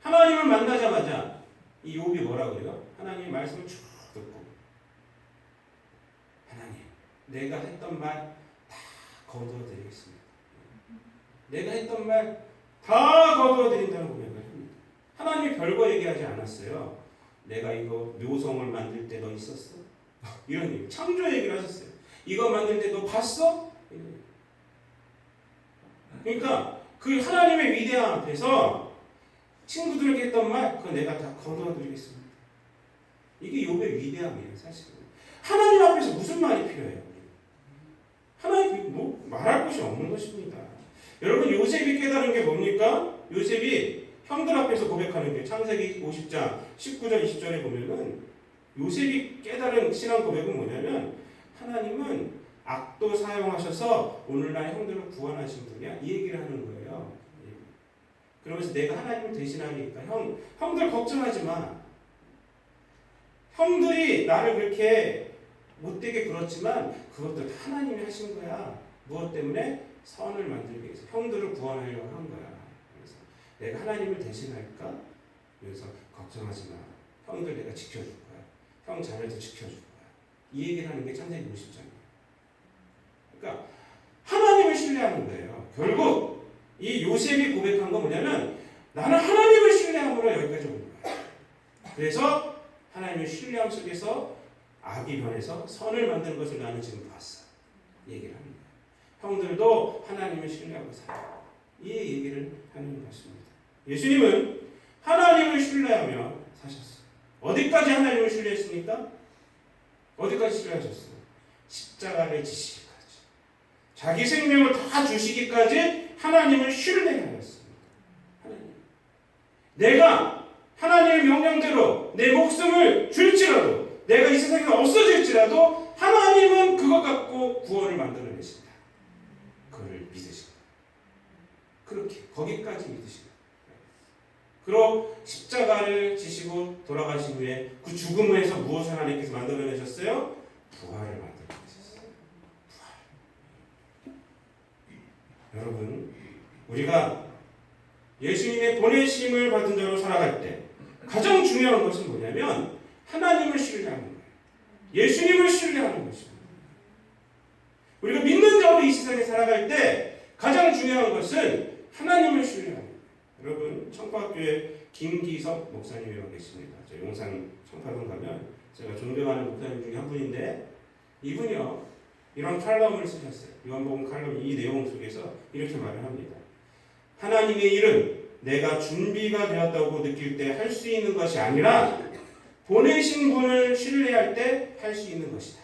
하나님을 만나자마자 이 욥이 뭐라 그래요? 하나님의 말씀을 쭉 듣고, 하나님, 내가 했던 말 다 거두어드리겠습니다. 내가 했던 말 다 거두어드린다는 고백을 합니다. 하나님이 별거 얘기하지 않았어요. 내가 이거 묘성을 만들 때 너 있었어? 이런 얘기, 창조 얘기를 하셨어요. 이거 만들 때 너 봤어? 그러니까 그 하나님의 위대함 앞에서 친구들에게 했던 말, 그거 내가 다 거두어드리겠습니다. 이게 욥의 위대함이에요, 사실은. 하나님 앞에서 무슨 말이 필요해요? 하나님 뭐 말할 것이 없는 것입니다. 여러분, 요셉이 깨달은 게 뭡니까? 요셉이 형들 앞에서 고백하는 게 창세기 50장 19절 20절에 보면은 요셉이 깨달은 신앙 고백은 뭐냐면 하나님은 악도 사용하셔서 오늘날 형들을 구원하신 분이야, 이 얘기를 하는 거예요. 그러면서 내가 하나님을 대신하니까 형들 걱정하지 마. 형들이 나를 그렇게 못되게 굴었지만 그것도 다 하나님이 하신 거야. 무엇 때문에? 선을 만들기 위해서 형들을 구원하려고 한 거야. 그래서 내가 하나님을 대신할까? 그래서 걱정하지 마. 형들 내가 지켜줄 거야. 형 자녀도 지켜줄 거야. 이 얘기를 하는 게 창세기 50장이에요. 그러니까 하나님을 신뢰하는 거예요. 결국 이 요셉이 고백한 건 뭐냐면 나는 하나님을 신뢰함으로 여기까지 온 거야. 그래서 하나님의 신뢰함 속에서 악이 변해서 선을 만드는 것을 나는 지금 봤어. 얘기를 합니다. 형들도 하나님을 신뢰하고 살아. 이 얘기를 하는 것입니다. 예수님은 하나님을 신뢰하며 사셨어요. 어디까지 하나님을 신뢰했습니까? 어디까지 신뢰하셨어요? 십자가를 지시기까지. 자기 생명을 다 주시기까지 하나님을 신뢰하였습니다. 하나님. 내가 하나님의 명령대로 내 목숨을 줄지라도, 내가 이 세상에 없어질지라도 하나님은 그것 갖고 구원을 만들어내신다. 그를 믿으신다. 그렇게 거기까지 믿으신다. 그리고 십자가를 지시고 돌아가신 후에 그 죽음에서 무엇을 하나님께서 만들어내셨어요? 부활을 만들어내셨어요. 부활. 여러분, 우리가 예수님의 보내심을 받은 자로 살아갈 때 가장 중요한 것은 뭐냐면 하나님을 신뢰하는 거예요. 예수님을 신뢰하는 것입니다. 우리가 믿는 자로 이 세상에 살아갈 때 가장 중요한 것은 하나님을 신뢰하는 거예요. 여러분, 청파학교에 김기석 목사님이라고 계십니다. 저 용산 청파동 가면 제가 존경하는 목사님 중에 한 분인데 이분이요, 이런 칼럼을 쓰셨어요. 요한복음 칼럼 이 내용 속에서 이렇게 말을 합니다. 하나님의 일은 내가 준비가 되었다고 느낄 때 할 수 있는 것이 아니라 보내신 분을 신뢰할 때 할 수 있는 것이다.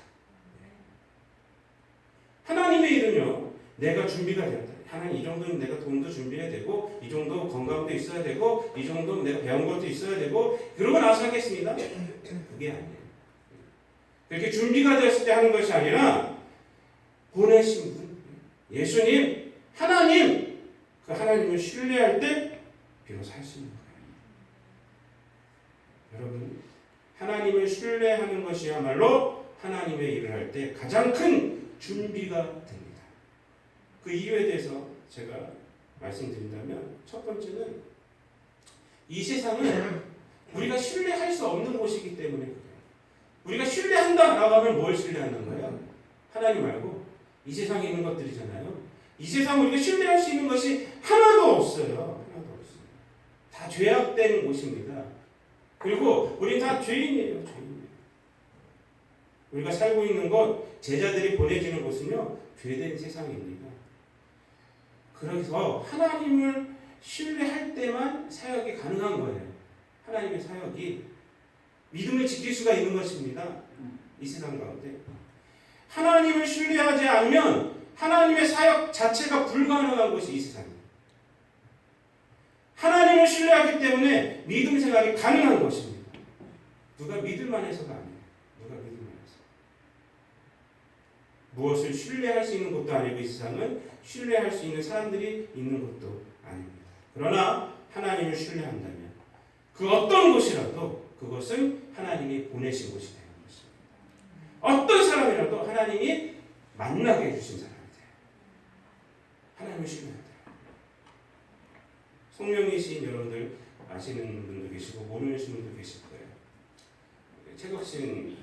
하나님의 일은요, 내가 준비가 되었다. 하나님, 이 정도는 내가 돈도 준비해야 되고, 이 정도 건강도 있어야 되고, 이 정도 내가 배운 것도 있어야 되고, 그러고 나서 하겠습니다. 그게 아니에요. 그렇게 준비가 되었을 때 하는 것이 아니라 보내신 분, 예수님, 하나님, 그 하나님을 신뢰할 때 비로소 할 수 있는 거예요. 여러분, 하나님을 신뢰하는 것이야말로 하나님의 일을 할 때 가장 큰 준비가 됩니다. 그 이유에 대해서 제가 말씀드린다면 첫 번째는 이 세상은 우리가 신뢰할 수 없는 곳이기 때문에 그래요. 우리가 신뢰한다라고 하면 뭘 신뢰하는 거예요? 하나님 말고 이 세상에 있는 것들이잖아요. 이 세상 우리가 신뢰할 수 있는 것이 하나도 없어요. 하나도 없어요. 다 죄악된 곳입니다. 그리고 우리는 다 죄인이에요. 죄인이에요. 우리가 살고 있는 곳, 제자들이 보내지는 곳은요, 죄된 세상입니다. 그래서 하나님을 신뢰할 때만 사역이 가능한 거예요. 하나님의 사역이 믿음을 지킬 수가 있는 것입니다. 이 세상 가운데. 하나님을 신뢰하지 않으면 하나님의 사역 자체가 불가능한 것이 이 세상입니다. 하나님을 신뢰하기 때문에 믿음 생활이 가능한 것입니다. 누가 믿을만 해서가 아니에요. 누가 믿을만 해서. 무엇을 신뢰할 수 있는 것도 아니고 이 세상은 신뢰할 수 있는 사람들이 있는 것도 아닙니다. 그러나 하나님을 신뢰한다면 그 어떤 곳이라도 그것은 하나님이 보내신 곳이 되는 것입니다. 어떤 사람이라도 하나님이 만나게 해주신 사람이 돼요. 하나님을 신뢰해야 돼요. 송명희 시인 여러분들 아시는 분도 계시고 모르는 분도 계실 거예요. 최덕신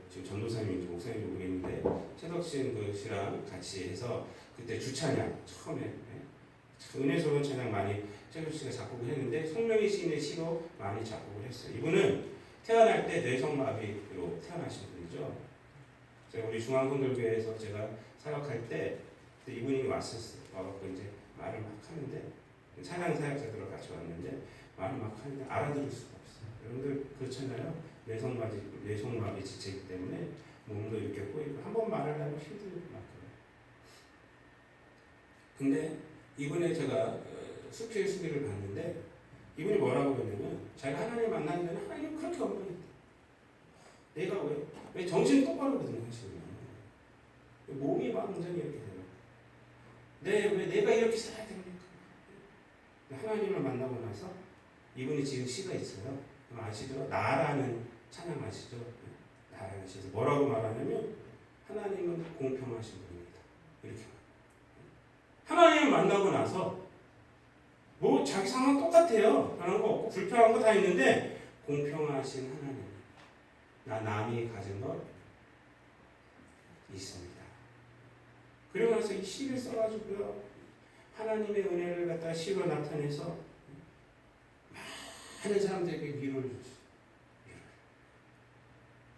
지금 전도사님인지 목사님인지 모르겠는데 최덕신 씨랑 같이 해서 그때 주찬양 처음에 은혜스러운 찬양 많이 최덕씨가 작곡을 했는데 송명희 시인의 시로 많이 작곡을 했어요. 이분은 태어날 때 뇌성마비로 태어나신 분이죠. 제가 우리 중앙성결교회에서 제가 사역할 때 이분이 왔었어요. 와갖고 이제 말을 막 하는데 찬양 사역자들과 같이 왔는데 말을 막 하는데 알아들을 수가 없어요. 여러분들 그렇잖아요. 뇌성마비 지체이기 때문에 몸도 이렇게 꼬이고 한번 말을 하면 힘들고 막 그래요. 근데 이번에 제가 수필 수기를 봤는데 이분이 뭐라고 그러냐면 자기가 하나님 만나는 데는 하나님 그렇게 없는 내가 왜 정신 똑바로 거든요 하시는 몸이 막 완전히 이렇게 돼요. 왜 내가 이렇게 살아야 됩니까? 하나님을 만나고 나서 이분이 지은 시가 있어요. 아시죠? 나라는 찬양 아시죠? 나라는 시에서 뭐라고 말하냐면 하나님은 공평하신 분입니다. 이렇게 하나님을 만나고 나서 뭐 자기 상황 똑같아요. 그런 거 없고 불편한 거 다 있는데 공평하신 하나님. 나 남이 가진 것 있습니다. 그리고 나서 이 시를 써가지고요. 하나님의 은혜를 갖다가 시로 나타내서 많은 사람들에게 위로를 줬어요.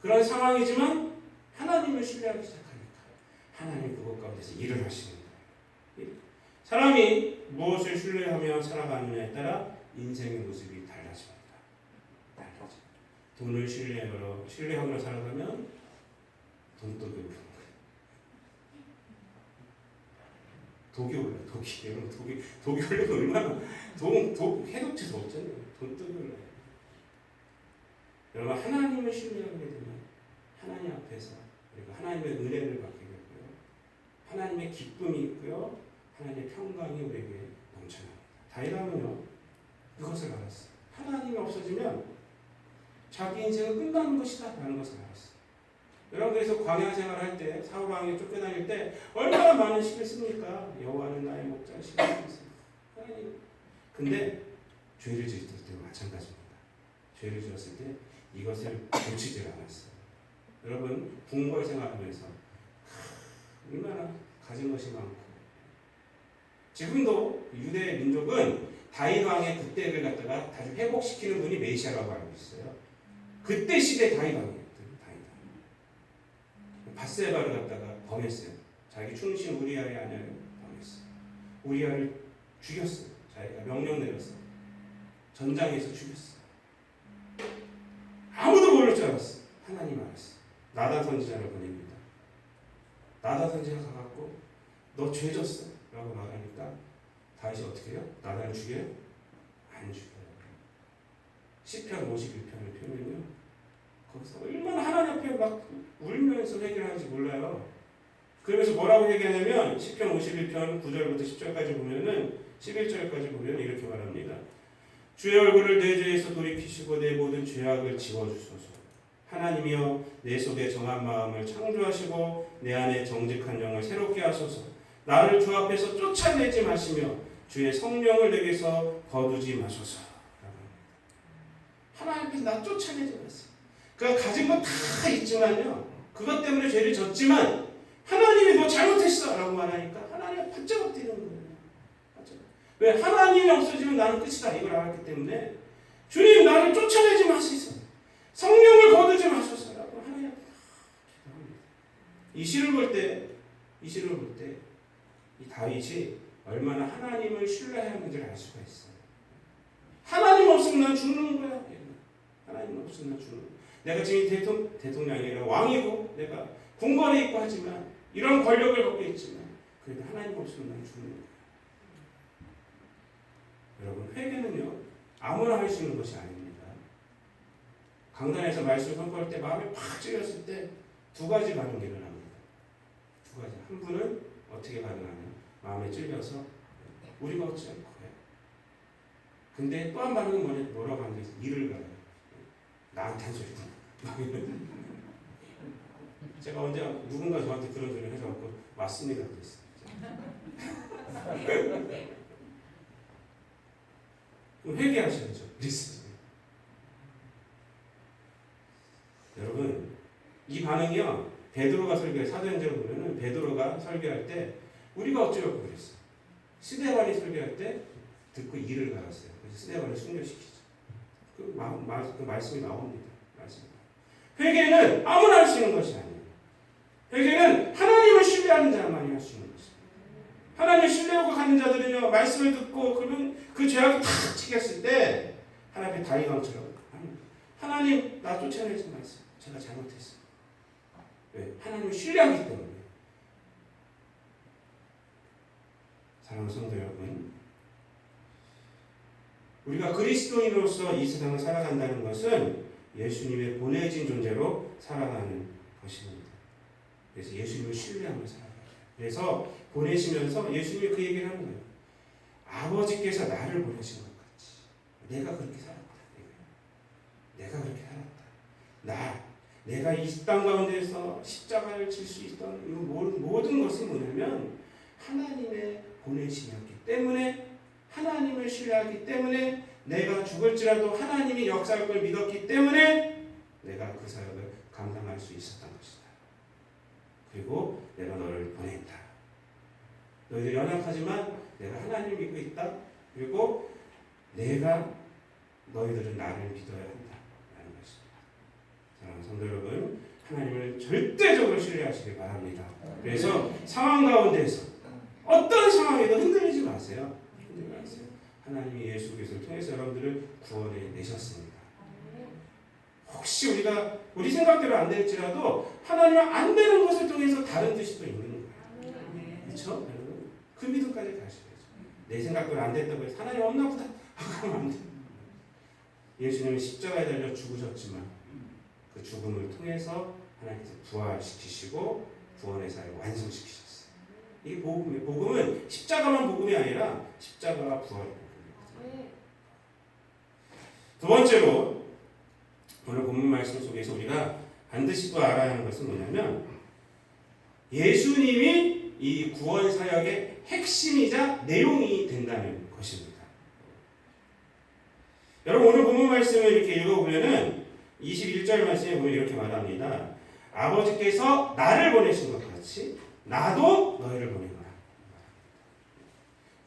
그런 상황이지만 하나님을 신뢰하기 시작하니까 하나님 그것 가운데서 일을 하시는 거예요. 사람이 무엇을 신뢰하며 살아가느냐에 따라 인생의 모습이 달라집니다. 돈을 신뢰하며 살아가면 돈독이 오르는 거예요. 독이 올라요. 독이 올라면 얼마나 해독제도 없잖아요. 돈독이 올라요. 여러분 하나님을 신뢰하게 되면 하나님 앞에서 그리고 하나님의 은혜를 받게 되고요. 하나님의 기쁨이 있고요. 하나님의 평강이 우리에게 넘쳐납니다. 다윗은요 그것을 알았어요. 하나님이 없어지면 자기 인생은 끝나는 것이다 라는 것을 알았어요. 여러분 그래서 광야 생활할 때 사울 왕에 쫓겨다닐 때 얼마나 많은 시를 씁니까? 여호와는 나의 목자 시를 씁니다. 하나님. 근데 죄를 지을 때도 마찬가지입니다. 죄를 지었을 때 이것을 고치질 않았어요. 여러분 궁궐 생활하면서 얼마나 가진 것이 많고 지금도 유대 민족은 다윗 왕의 그때를 갖다가 다시 회복시키는 분이 메시아라고 알고 있어요. 그때 시대 다윗 왕이에요. 밧세바를 갖다가 범했어요. 자기 충신 우리아의 아내를 범했어요. 우리아를 죽였어요. 자기가 명령 내렸어요. 전장에서 죽였어요. 아무도 모를 줄 알았어요. 하나님 알았어요. 나단 선지자를 보냅니다. 나단 선지자가 가갖고 너 죄 졌어 라고 말하니까 다윗이 어떻게 해요? 나단을 죽여요? 안 죽여요. 시편 51편을 펴면요 거기서 얼마나 하나님 앞에 막 울면서 회개하는지 몰라요. 그러면서 뭐라고 회개하냐면 시편 51편 9절부터 10절까지 보면은 11절까지 보면 이렇게 말합니다. 주의 얼굴을 내 죄에서 돌이키시고 내 모든 죄악을 지워주소서. 하나님이여 내 속에 정한 마음을 창조하시고 내 안에 정직한 영을 새롭게 하소서. 나를 주 앞에서 쫓아내지 마시며 주의 성령을 내게서 거두지 마소서. 하나님 앞에서 나 쫓아내지 마세요. 그가 가진 건 다 있지만요. 그것 때문에 죄를 졌지만 하나님이 너 잘못했어 라고 말하니까 하나님이 바짝 엎드리는 거예요. 왜? 하나님이 없어지면 나는 끝이다 이걸 알았기 때문에 주님 나를 쫓아내지 마시소. 성령을 거두지 마소서라고 하나님 기도합니다. 이 시를 볼 때 이 다윗이 얼마나 하나님을 신뢰하는지를 알 수가 있어요. 하나님 없으면 난 죽는 거야. 하나님 없으면 난 죽는 거야. 내가 지금 대통령이 아니라 왕이고 내가 궁궐에 있고 하지만 이런 권력을 갖고 있지만 그래도 하나님 없으면 난 죽는 거야. 여러분 회개는요 아무나 할 수 있는 것이 아닙니다. 강단에서 말씀 선포할 때 마음이 팍 찔렸을 때 두 가지 반응이 일어납니다. 두 가지. 한 분은 어떻게 반응하냐? 마음에 찔려서 우리가 어찌할 거야. 근데 또 한 반응은 뭐라고 하는데 이를 가요. 나한테 한 소리구나. 제가 언제 누군가 저한테 그런 소리를 해줘갖고 맞습니다 그랬어요. 그럼 회개하셔야죠. 그랬어요. 여러분 이 반응이요 베드로가 사도행전을 보면은 베드로가 설교할 때 우리가 어쩌려고 그랬어. 스데반이 설교할 때 듣고 이를 갈았어요. 그래서 스데반을 순교시키죠. 그 말씀이 나옵니다. 회개는 아무나 할 수 있는 것이 아니에요. 회개는 하나님을 신뢰하는 자만이 할 수 있는 것입니다. 하나님을 신뢰하고 가는 자들은요 말씀을 듣고 그러면 그 죄악이 탁 치겠을 때 하나님의 다윗왕처럼 하나님 나 쫓아내지 마세요. 제가 잘못했어요. 왜? 하나님을 신뢰하기 때문에. 사랑하는 성도 여러분, 우리가 그리스도인으로서 이 세상을 살아간다는 것은 예수님의 보내진 존재로 살아가는 것입니다. 그래서 예수님을 신뢰하며 살아가요. 그래서 보내시면서 예수님이 그 얘기를 하는 거예요. 아버지께서 나를 보내신 것 같이 내가 그렇게 살았다. 내가 그렇게 살았다. 내가 이 땅 가운데서 십자가를 질 수 있던 모든 것은 뭐냐면 하나님의 보내심이었기 때문에 하나님을 신뢰하기 때문에 내가 죽을지라도 하나님이 역사할 걸 믿었기 때문에 내가 그 사역을 감당할 수 있었던 것이다. 그리고 내가 너를 보냈다. 너희들이 연약하지만 내가 하나님을 믿고 있다. 그리고 내가 너희들은 나를 믿어야 한다. 라는 것입니다. 사랑하는 성도 여러분, 하나님을 절대적으로 신뢰하시길 바랍니다. 그래서 상황 가운데서 어떤 상황에도 흔들리지 마세요. 하나님이 예수 그리스도를 통해서 여러분들을 구원해 내셨습니다. 혹시 우리 생각대로 안 될지라도 하나님은 안 되는 것을 통해서 다른 뜻이 또 있는 거예요. 그렇죠? 여러분? 그 믿음까지 가셔야죠. 내 생각대로 안 됐다고 해서 하나님 없나 보다 하면 안 돼요. 예수님은 십자가에 달려 죽으셨지만 그 죽음을 통해서 하나님께서 부활시키시고 구원의 사역을 완성시키셨어요. 이게 복음이에요. 복음은 십자가만 복음이 아니라 십자가가 부활이 복음입니다. 두 번째로 오늘 본문 말씀 속에서 우리가 반드시 또 알아야 하는 것은 뭐냐면 예수님이 이 구원 사역의 핵심이자 내용이 된다는 것입니다. 여러분 오늘 본문 말씀을 이렇게 읽어보면은 21절 말씀에 보면 이렇게 말합니다. 아버지께서 나를 보내신 것 같이 나도 너희를 보내노라.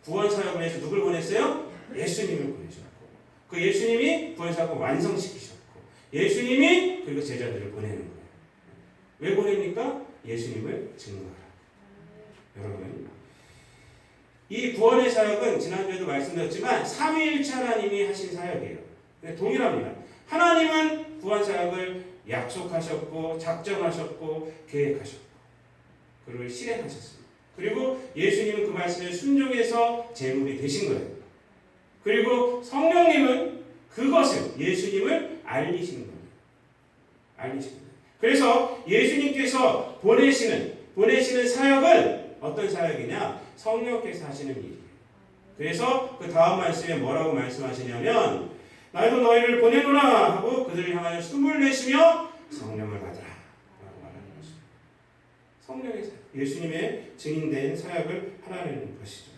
구원 사역을 해서 누굴 보냈어요? 예수님을 보내셨고 그 예수님이 구원 사역을 완성시키셨고 예수님이 그리고 제자들을 보내는 거예요. 왜 보냅니까? 예수님을 증거하라. 여러분 이 구원의 사역은 지난주에도 말씀드렸지만 삼위일체 하나님이 하신 사역이에요. 동일합니다. 하나님은 구원 사역을 약속하셨고 작정하셨고 계획하셨고 그걸 실행하셨습니다. 그리고 예수님은 그 말씀에 순종해서 제물이 되신 거예요. 그리고 성령님은 그것을 예수님을 알리시는 겁니다. 알리시는 거예요. 그래서 예수님께서 보내시는 사역은 어떤 사역이냐? 성령께서 하시는 일이에요. 그래서 그 다음 말씀에 뭐라고 말씀하시냐면 나도 너희를 보내노라 하고 그들을 향하여 숨을 내쉬며 성령을 받으라 라고 말하는 것입니다. 성령의 사역, 예수님의 증인된 사역을 하라는 것이죠.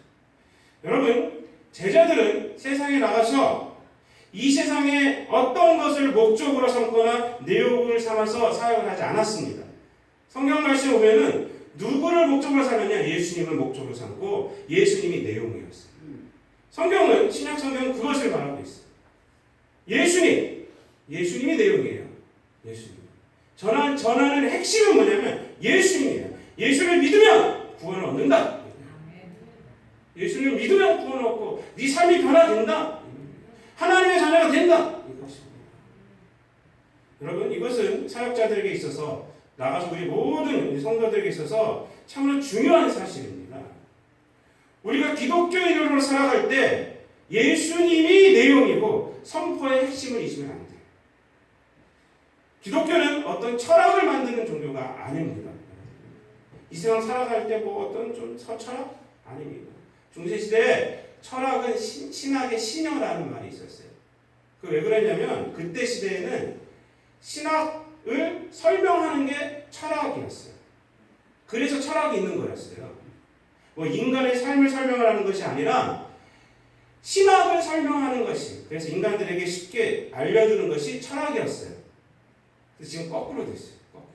여러분 제자들은 세상에 나가서 이 세상에 어떤 것을 목적으로 삼거나 내용을 삼아서 사역을 하지 않았습니다. 성경 말씀에 보면은 누구를 목적으로 삼느냐? 예수님을 목적으로 삼고 예수님이 내용이었어요. 성경은 신약 성경은 그것을 말하고 있어요. 예수님이 내용이에요. 예수님. 전하는 핵심은 뭐냐면 예수님이에요. 예수를 믿으면 구원을 얻는다. 예수를 믿으면 구원을 얻고 네 삶이 변화된다. 하나님의 자녀가 된다. 이것입니다. 여러분, 이것은 사역자들에게 있어서 나가서 우리 모든 성도들에게 있어서 참으로 중요한 사실입니다. 우리가 기독교인으로 살아갈 때 예수님이 내용이고 선포의 핵심을 잊으면 안 돼요. 기독교는 어떤 철학을 만드는 종교가 아닙니다. 이 세상 살아갈 때 뭐 어떤 좀 철학? 아닙니다. 중세시대에 철학은 신학의 신여라는 말이 있었어요. 그 왜 그랬냐면 그때 시대에는 신학을 설명하는 게 철학이었어요. 그래서 철학이 있는 거였어요. 뭐 인간의 삶을 설명하는 것이 아니라 신학을 설명하는 것이, 그래서 인간들에게 쉽게 알려주는 것이 철학이었어요. 그래서 지금 거꾸로 됐어요. 거꾸로.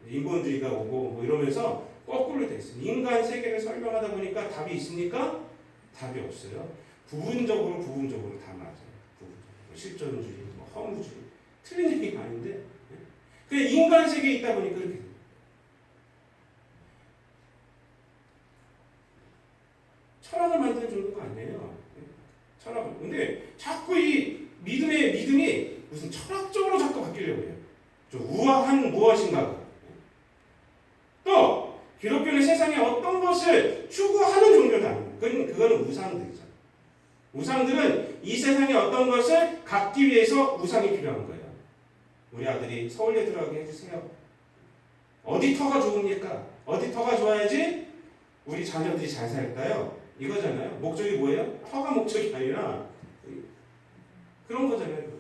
인본주의가 오고 뭐 이러면서 거꾸로 됐어요. 인간 세계를 설명하다 보니까 답이 있습니까? 답이 없어요. 부분적으로 다 맞아요. 부분적으로. 실존주의, 뭐 허무주의. 틀린 얘기가 아닌데 그냥 인간 세계에 있다 보니까 그렇게 돼요. 철학을 만드는 종교가 아니에요. 철학은. 근데 자꾸 이 믿음이 무슨 철학적으로 자꾸 바뀌려고 해요. 좀 우아한 무엇인가가. 또 기독교는 세상에 어떤 것을 추구하는 종교도 아니에요. 그거는 우상들이죠. 우상들은 이 세상에 어떤 것을 갖기 위해서 우상이 필요한 거예요. 우리 아들이 서울대 들어가게 해주세요. 어디 터가 좋습니까? 어디 터가 좋아야지 우리 자녀들이 잘 살까요? 이거잖아요. 목적이 뭐예요? 터가 목적이 아니라 그런 거잖아요.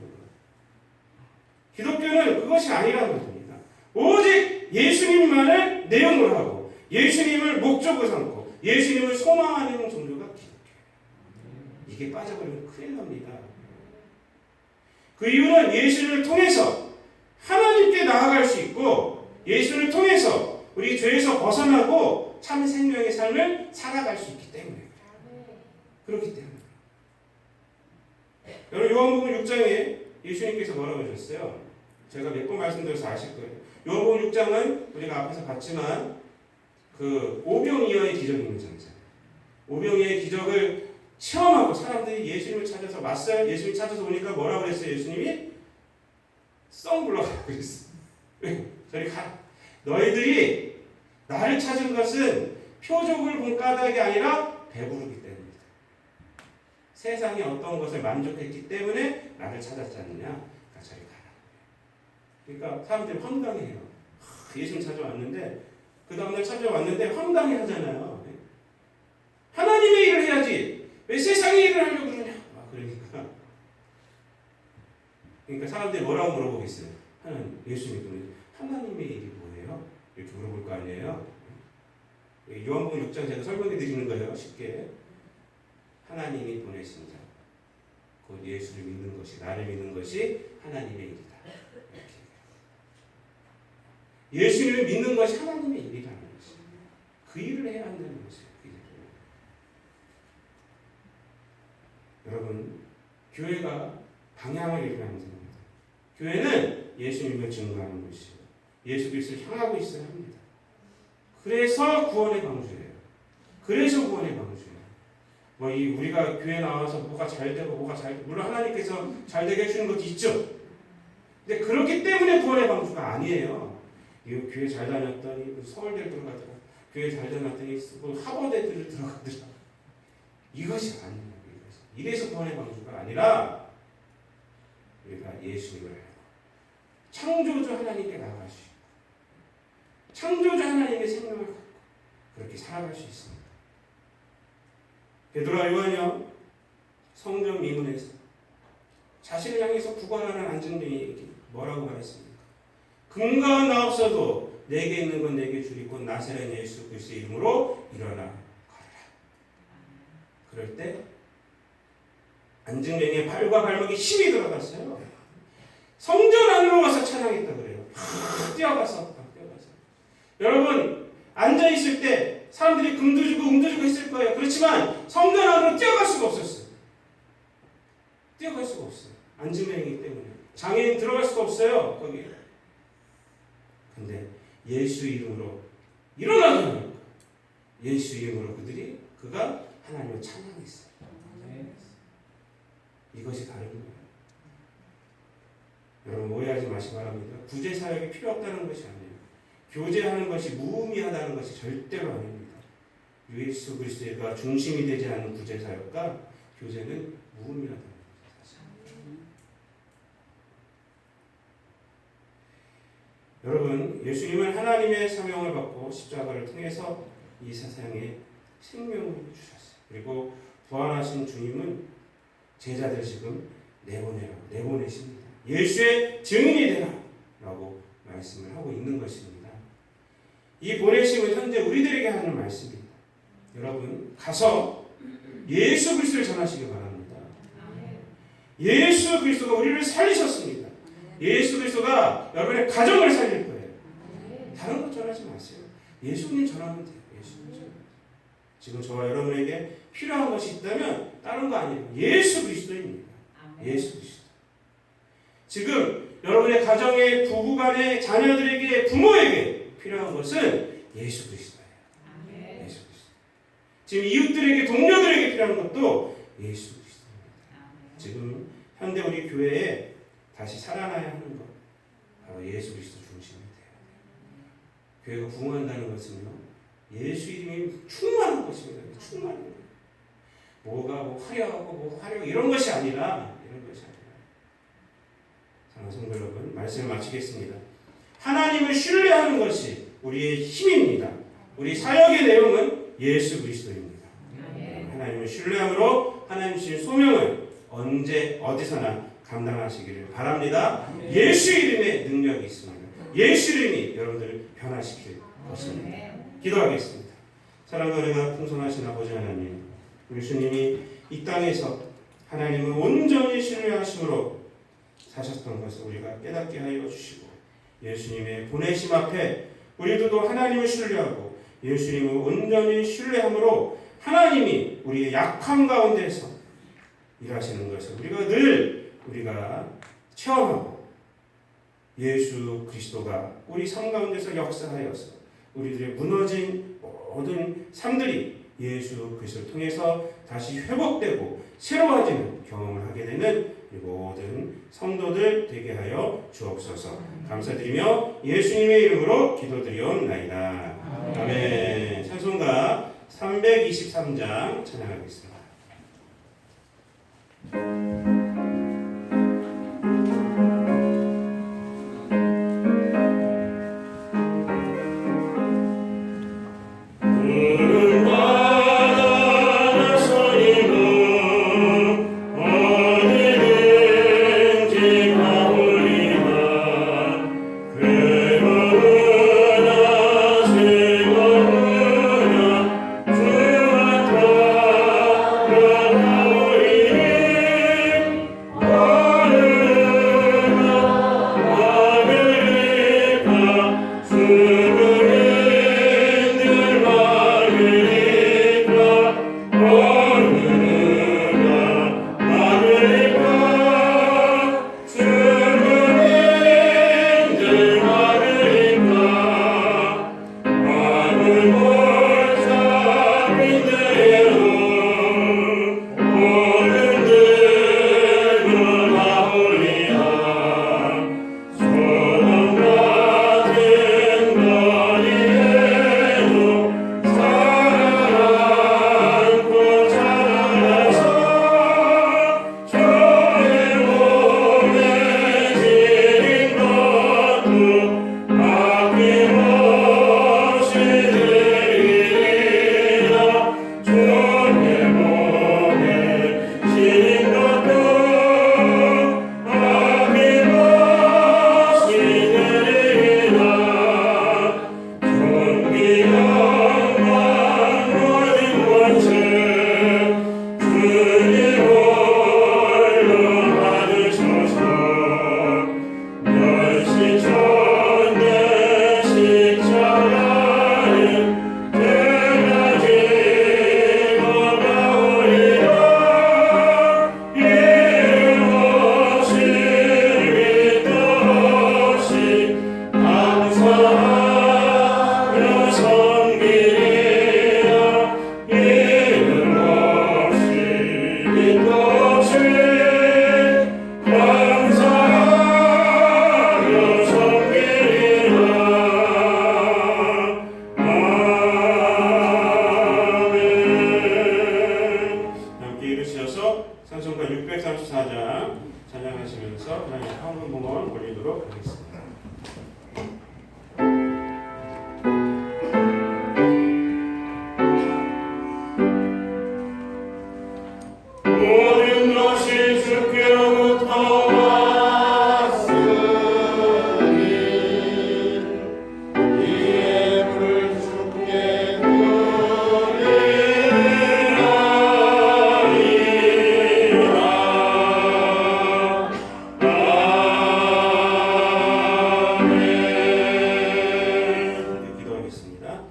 기독교는 그것이 아니라는 겁니다. 오직 예수님만을 내용으로 하고 예수님을 목적으로 삼고 예수님을 소망하는 종교가 기독교예요. 이게 빠져버리면 큰일 납니다. 그 이유는 예수를 통해서 하나님께 나아갈 수 있고 예수를 통해서 우리 죄에서 벗어나고 참 생명의 삶을 살아갈 수 있기 때문에 그렇기 때문에 여러분 요한복음 6장에 예수님께서 뭐라고 하셨어요? 제가 몇 번 말씀드려서 아실 거예요. 요한복음 6장은 우리가 앞에서 봤지만 그 오병이어의 기적이 있는 장이잖아요. 오병이어의 기적을 체험하고 사람들이 예수님을 찾아서 왔어요. 예수님 찾아서 오니까 뭐라고 그랬어요? 예수님이 썩 불러가라고 그랬어요. 저리 가. 너희들이 나를 찾은 것은 표적을 본 까닭이 아니라 배부르기 때문이다. 세상에 어떤 것을 만족했기 때문에 나를 찾았지 않느냐? 그러니까 저리 가라. 그러니까 사람들이 황당해요. 예수님 찾아왔는데 그 다음날 찾아왔는데 황당해 하잖아요. 하나님의 일을 해야지 왜 세상의 일을 하려고 그러냐? 그러니까 사람들이 뭐라고 물어보겠어요? 예수님 하나님의 일이 뭐예요? 이렇게 물어볼 거 아니에요? 요한복음 6장 제가 설명해 드리는 거예요. 쉽게. 하나님이 보내신 자, 곧 예수를 믿는 것이, 나를 믿는 것이 하나님의 일이다. 이렇게. 예수를 믿는 것이 하나님의 일이라는 것이에요. 그 일을 해야 한다는 것이에요. 여러분, 교회가 방향을 잃으면 안 됩니다. 교회는 예수님을 증거하는 것이에요. 예수 그리스도를 향하고 있어야 합니다. 그래서 구원의 방주예요. 그래서 구원의 방주예요. 우리가 교회 나와서 뭐가 잘 되고 물론 하나님께서 잘 되게 해주는 것도 있죠. 근데 그렇기 때문에 구원의 방주가 아니에요. 이거 교회 잘 다녔더니 서울대 들어가더라. 교회 잘 다녔더니 하버드를 들어가더라. 이것이 아닙니다. 이래서 구원의 방주가 아니라 우리가 예수님을 알고 창조주 하나님께 나아갈 수 있고 창조주 하나님의 생명을 갖고 그렇게 살아갈 수 있습니다. 베드로와 요한이요 성경 미문에서 자신을 향해서 구걸하는 안전뱅이에게 뭐라고 말했습니까? 금과 나 없어도 내게 있는 건 내게 주리 곧 나사렛 예수 그리스도의 이름으로 일어나 걸어라. 그럴 때 안증뱅이의 발과 발목에 힘이 들어갔어요. 성전 안으로 와서 찬양했다 그래요. 뛰어가서. 여러분 앉아 있을 때 사람들이 금도 주고 음도 주고 했을 거예요. 그렇지만 성전 안으로 뛰어갈 수가 없었어요. 뛰어갈 수가 없어요. 안증뱅이기 때문에 장애인 들어갈 수가 없어요. 거기. 근데 예수 이름으로 일어나잖아요. 예수 이름으로 그가 하나님을 찬양했어요. 이것이 다른 거예요. 여러분 오해하지 마시기 바랍니다. 구제 사역이 필요 없다는 것이 아니에요. 교제하는 것이 무의미하다는 것이 절대로 아닙니다. 예수 그리스도가 중심이 되지 않는 구제 사역과 교제는 무의미하다는 것입니다. 여러분 예수님은 하나님의 사명을 받고 십자가를 통해서 이 세상에 생명을 주셨어요. 그리고 부활하신 주님은 제자들 지금 내보내십니다. 예수의 증인이 되라 라고 말씀을 하고 있는 것입니다. 이 보내심은 현재 우리들에게 하는 말씀입니다. 여러분 가서 예수 그리스도를 전하시기 바랍니다. 예수 그리스도가 우리를 살리셨습니다. 예수 그리스도가 여러분의 가정을 살릴 거예요. 다른 것 전하지 마세요. 예수님 전하면 돼요. 예수님 전하면 돼요. 지금 저와 여러분에게 필요한 것이 있다면 다른 거 아니에요. 예수 그리스도입니다. 예수 그리스도. 지금 여러분의 가정에 부부간에 자녀들에게 부모에게 필요한 것은 예수 그리스도예요. 예수 그리스도. 지금 이웃들에게 동료들에게 필요한 것도 예수 그리스도입니다. 지금 현대 우리 교회에 다시 살아나야 하는 것 바로 예수 그리스도 중심이 돼요. 교회가 부흥한다는 것은요 예수 이름이 충만한 것입니다. 충만한 거예요. 뭐가 화려하고 이런 것이 아니라 사랑하는 성도 여러분 말씀을 마치겠습니다. 하나님을 신뢰하는 것이 우리의 힘입니다. 우리 사역의 내용은 예수 그리스도입니다. 하나님을 신뢰함으로 하나님 주신 소명을 언제 어디서나 감당하시기를 바랍니다. 예수 이름의 능력이 있습니다. 예수 이름이 여러분들을 변화시킬 것입니다. 기도하겠습니다. 사랑과 은혜가 풍성하신 아버지 하나님, 우리 주님이 이 땅에서 하나님을 온전히 신뢰하심으로 사셨던 것을 우리가 깨닫게 하여 주시고 예수님의 보내심 앞에 우리도 하나님을 신뢰하고 예수님을 온전히 신뢰함으로 하나님이 우리의 약함 가운데서 일하시는 것을 우리가 체험하고 예수 그리스도가 우리 삶 가운데서 역사하여서 우리들의 무너진 모든 삶들이 예수 그리스도를 통해서 다시 회복되고 새로워지는 경험을 하게 되는 모든 성도들 되게 하여 주옵소서. 감사드리며 예수님의 이름으로 기도드리옵나이다. 아멘. 찬송가 323장 찬양하겠습니다. 기도하시면서 하나님 황금 봉헌 올리도록 하겠습니다. 모든 것이 주께로부터 왔으니 이 예물을 주께 기도하겠습니다.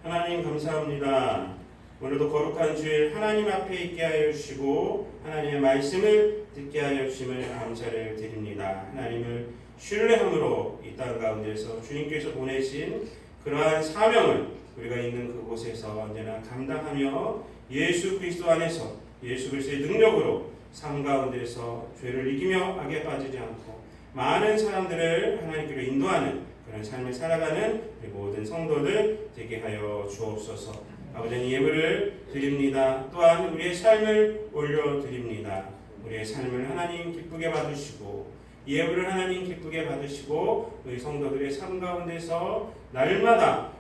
하나님 감사합니다. 오늘도 거룩한 주일 하나님 앞에 있게 하여 주시고 하나님의 말씀을 듣게 하여 주심을 감사를 드립니다. 하나님을 신뢰함으로 이 땅 가운데서 주님께서 보내신 그러한 사명을 우리가 있는 그곳에서 언제나 감당하며 예수 그리스도 안에서 예수 그리스도의 능력으로 삶 가운데서 죄를 이기며 악에 빠지지 않고 많은 사람들을 하나님께로 인도하는 그런 삶을 살아가는 우리 모든 성도들 되게 하여 주옵소서. 아버지 예물을 드립니다. 또한 우리의 삶을 올려드립니다. 우리의 삶을 하나님 기쁘게 받으시고 예물을 하나님 기쁘게 받으시고 우리 성도들의 삶 가운데서 날마다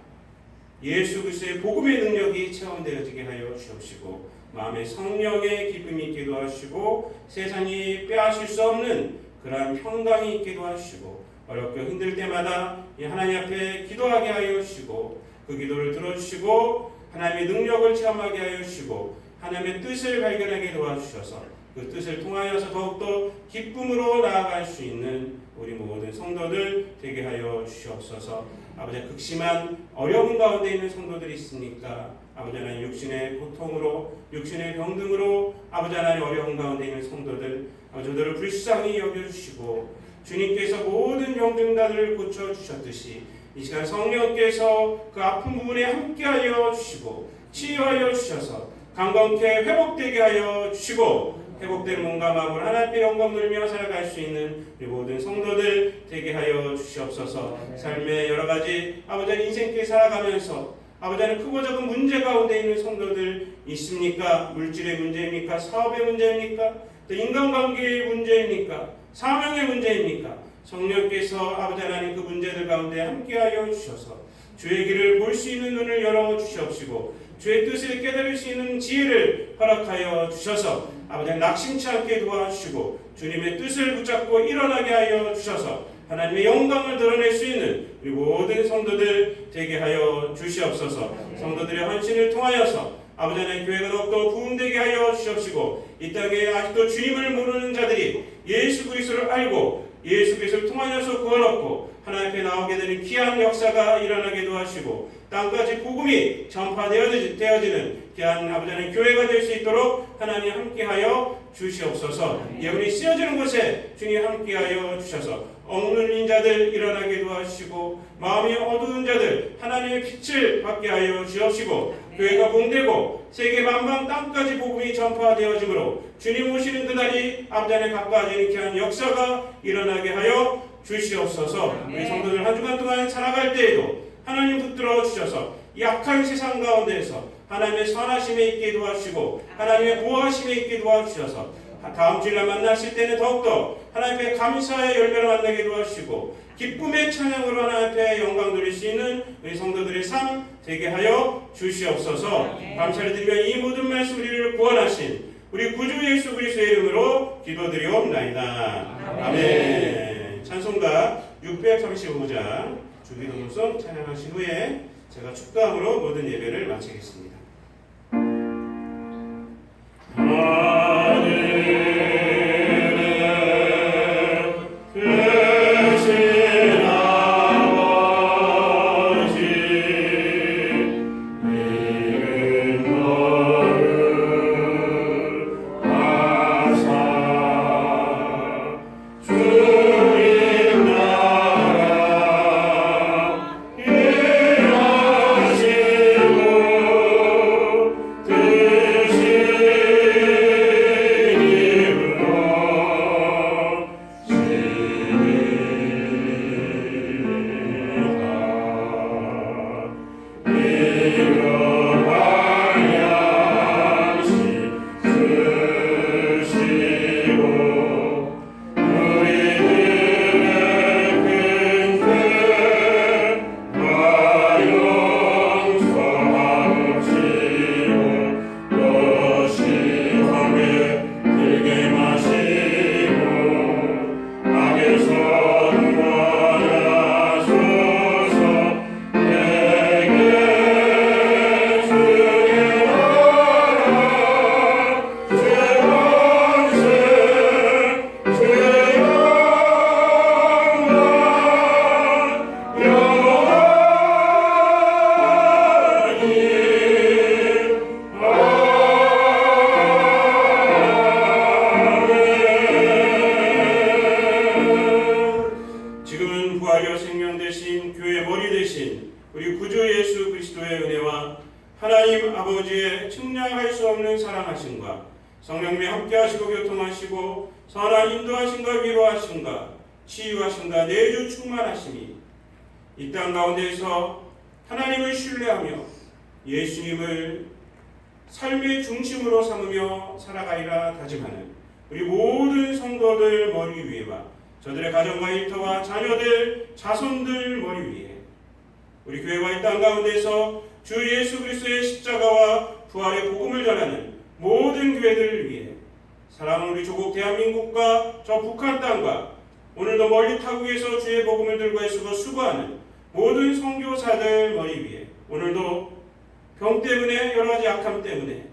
예수 그리스도의 복음의 능력이 체험되어지게 하여 주옵시고 마음에 성령의 기쁨이 있기도 하시고 세상이 빼앗을 수 없는 그러한 평강이 있기도 하시고 어렵고 힘들 때마다 이 하나님 앞에 기도하게 하여 주시고 그 기도를 들어주시고 하나님의 능력을 체험하게 하여 주시고 하나님의 뜻을 발견하게 도와주셔서 그 뜻을 통하여서 더욱더 기쁨으로 나아갈 수 있는 우리 모든 성도들 되게 하여 주시옵소서. 아버지 극심한 어려움 가운데 있는 성도들이 있습니까? 아버지 하나님 육신의 고통으로 육신의 병등으로 아버지 하나님 어려움 가운데 있는 성도들 아버지 저들을 불쌍히 여겨주시고 주님께서 모든 병든자들을 고쳐주셨듯이 이 시간 성령께서 그 아픈 부분에 함께하여 주시고 치유하여 주셔서 강건케 회복되게 하여 주시고 회복된 몸과 마음을 하나님의 영광 돌며 살아갈 수 있는 우리 모든 성도들 되게 하여 주시옵소서. 삶의 여러 가지 아버지 인생길 살아가면서 아버지는 크고 작은 문제 가운데 있는 성도들 있습니까? 물질의 문제입니까? 사업의 문제입니까? 또 인간관계의 문제입니까? 사명의 문제입니까? 성령께서 아버지 하나님 그 문제들 가운데 함께하여 주셔서 주의 길을 볼 수 있는 눈을 열어 주시옵시고 주의 뜻을 깨달을 수 있는 지혜를 허락하여 주셔서 아버지 낙심치 않게 도와주시고 주님의 뜻을 붙잡고 일어나게 하여 주셔서 하나님의 영광을 드러낼 수 있는 우리 모든 성도들 되게 하여 주시옵소서. 성도들의 헌신을 통하여서 아버지 하나님 교회가 더욱더 부흥되게 하여 주시옵시고 이 땅에 아직도 주님을 모르는 자들이 예수 그리스도를 알고 예수 그리스도를 통하여서 구원 얻고 하나님 앞에 나오게 되는 귀한 역사가 일어나게 도와주시고 땅까지 복음이 전파되어지는 귀한 아버지 하나님 교회가 될 수 있도록 하나님 함께하여 주시옵소서. 예언이 쓰여지는 곳에 주님 함께하여 주셔서 억눌린 자들 일어나게 도와주시고 마음이 어두운 자들 하나님의 빛을 받게 하여 주옵시고 교회가 봉되고 세계 만방 땅까지 복음이 전파되어지므로 주님 오시는 그날이 아버지 하나님 가까워지는 귀한 역사가 일어나게 하여 주시옵소서. 우리 성도들 한 주간 동안 살아갈 때에도 하나님 붙들어 주셔서 약한 세상 가운데에서 하나님의 선하심에 있게 도와주시고 하나님의 보호하심에 있게 도와주셔서 다음 주일날 만나실 때는 더욱더 하나님의 감사의 열매를 만나게 도와주시고 기쁨의 찬양으로 하나님 앞에 영광 돌릴 수 있는 우리 성도들의 삶 되게 하여 주시옵소서. 감사를 드리며 이 모든 말씀 우리를 구원하신 우리 구주 예수 그리스도의 이름으로 기도드리옵나이다. 아멘. 찬송가 635장 주기도문송 찬양하신 후에 제가 축도함으로 모든 예배를 마치겠습니다. 주님 나라 하나님 아버지의 측량할 수 없는 사랑하심과 성령님이 함께하시고 교통하시고 선한 인도하심과 위로하심과 치유하심과 내주 충만하심이 이 땅 가운데에서 하나님을 신뢰하며 예수님을 삶의 중심으로 삼으며 살아가리라 다짐하는 우리 모든 성도들 머리 위에와 저들의 가정과 일터와 자녀들, 자손들 머리 위에 우리 교회와 이 땅 가운데서 주 예수 그리스도의 십자가와 부활의 복음을 전하는 모든 교회들을 위해 사랑하는 우리 조국 대한민국과 저 북한 땅과 오늘도 멀리 타국에서 주의 복음을 들고 애쓰고 수고하는 모든 선교사들 머리 위에 오늘도 병 때문에 여러 가지 약함 때문에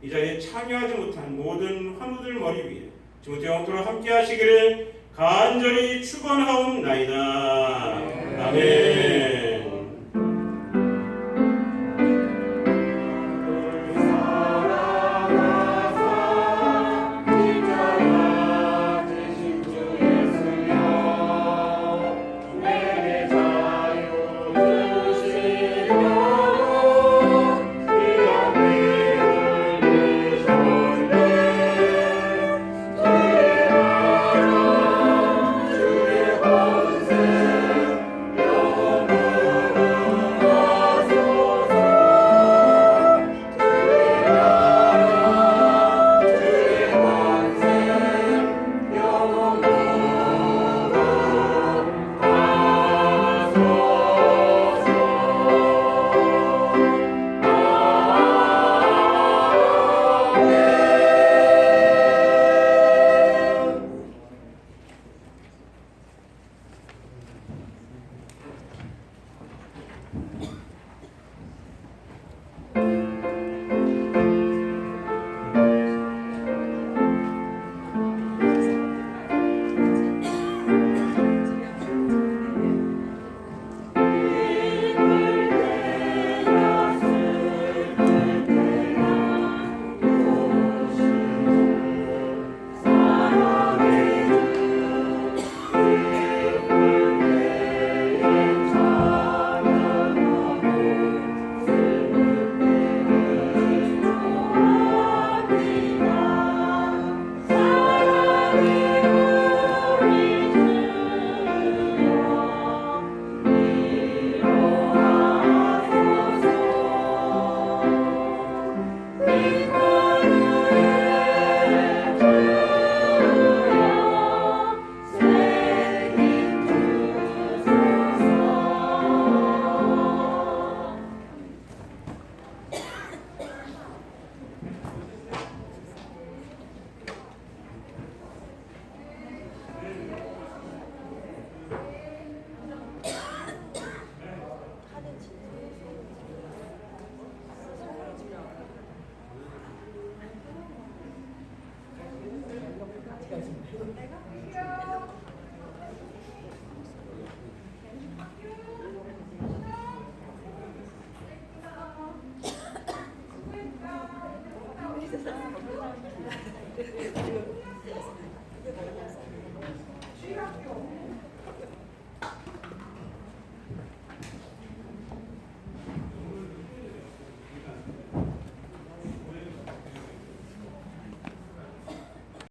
이 자리에 참여하지 못한 모든 환우들 머리 위에 지금부터 영토로 함께 하시기를 간절히 축원하옵나이다. 아멘.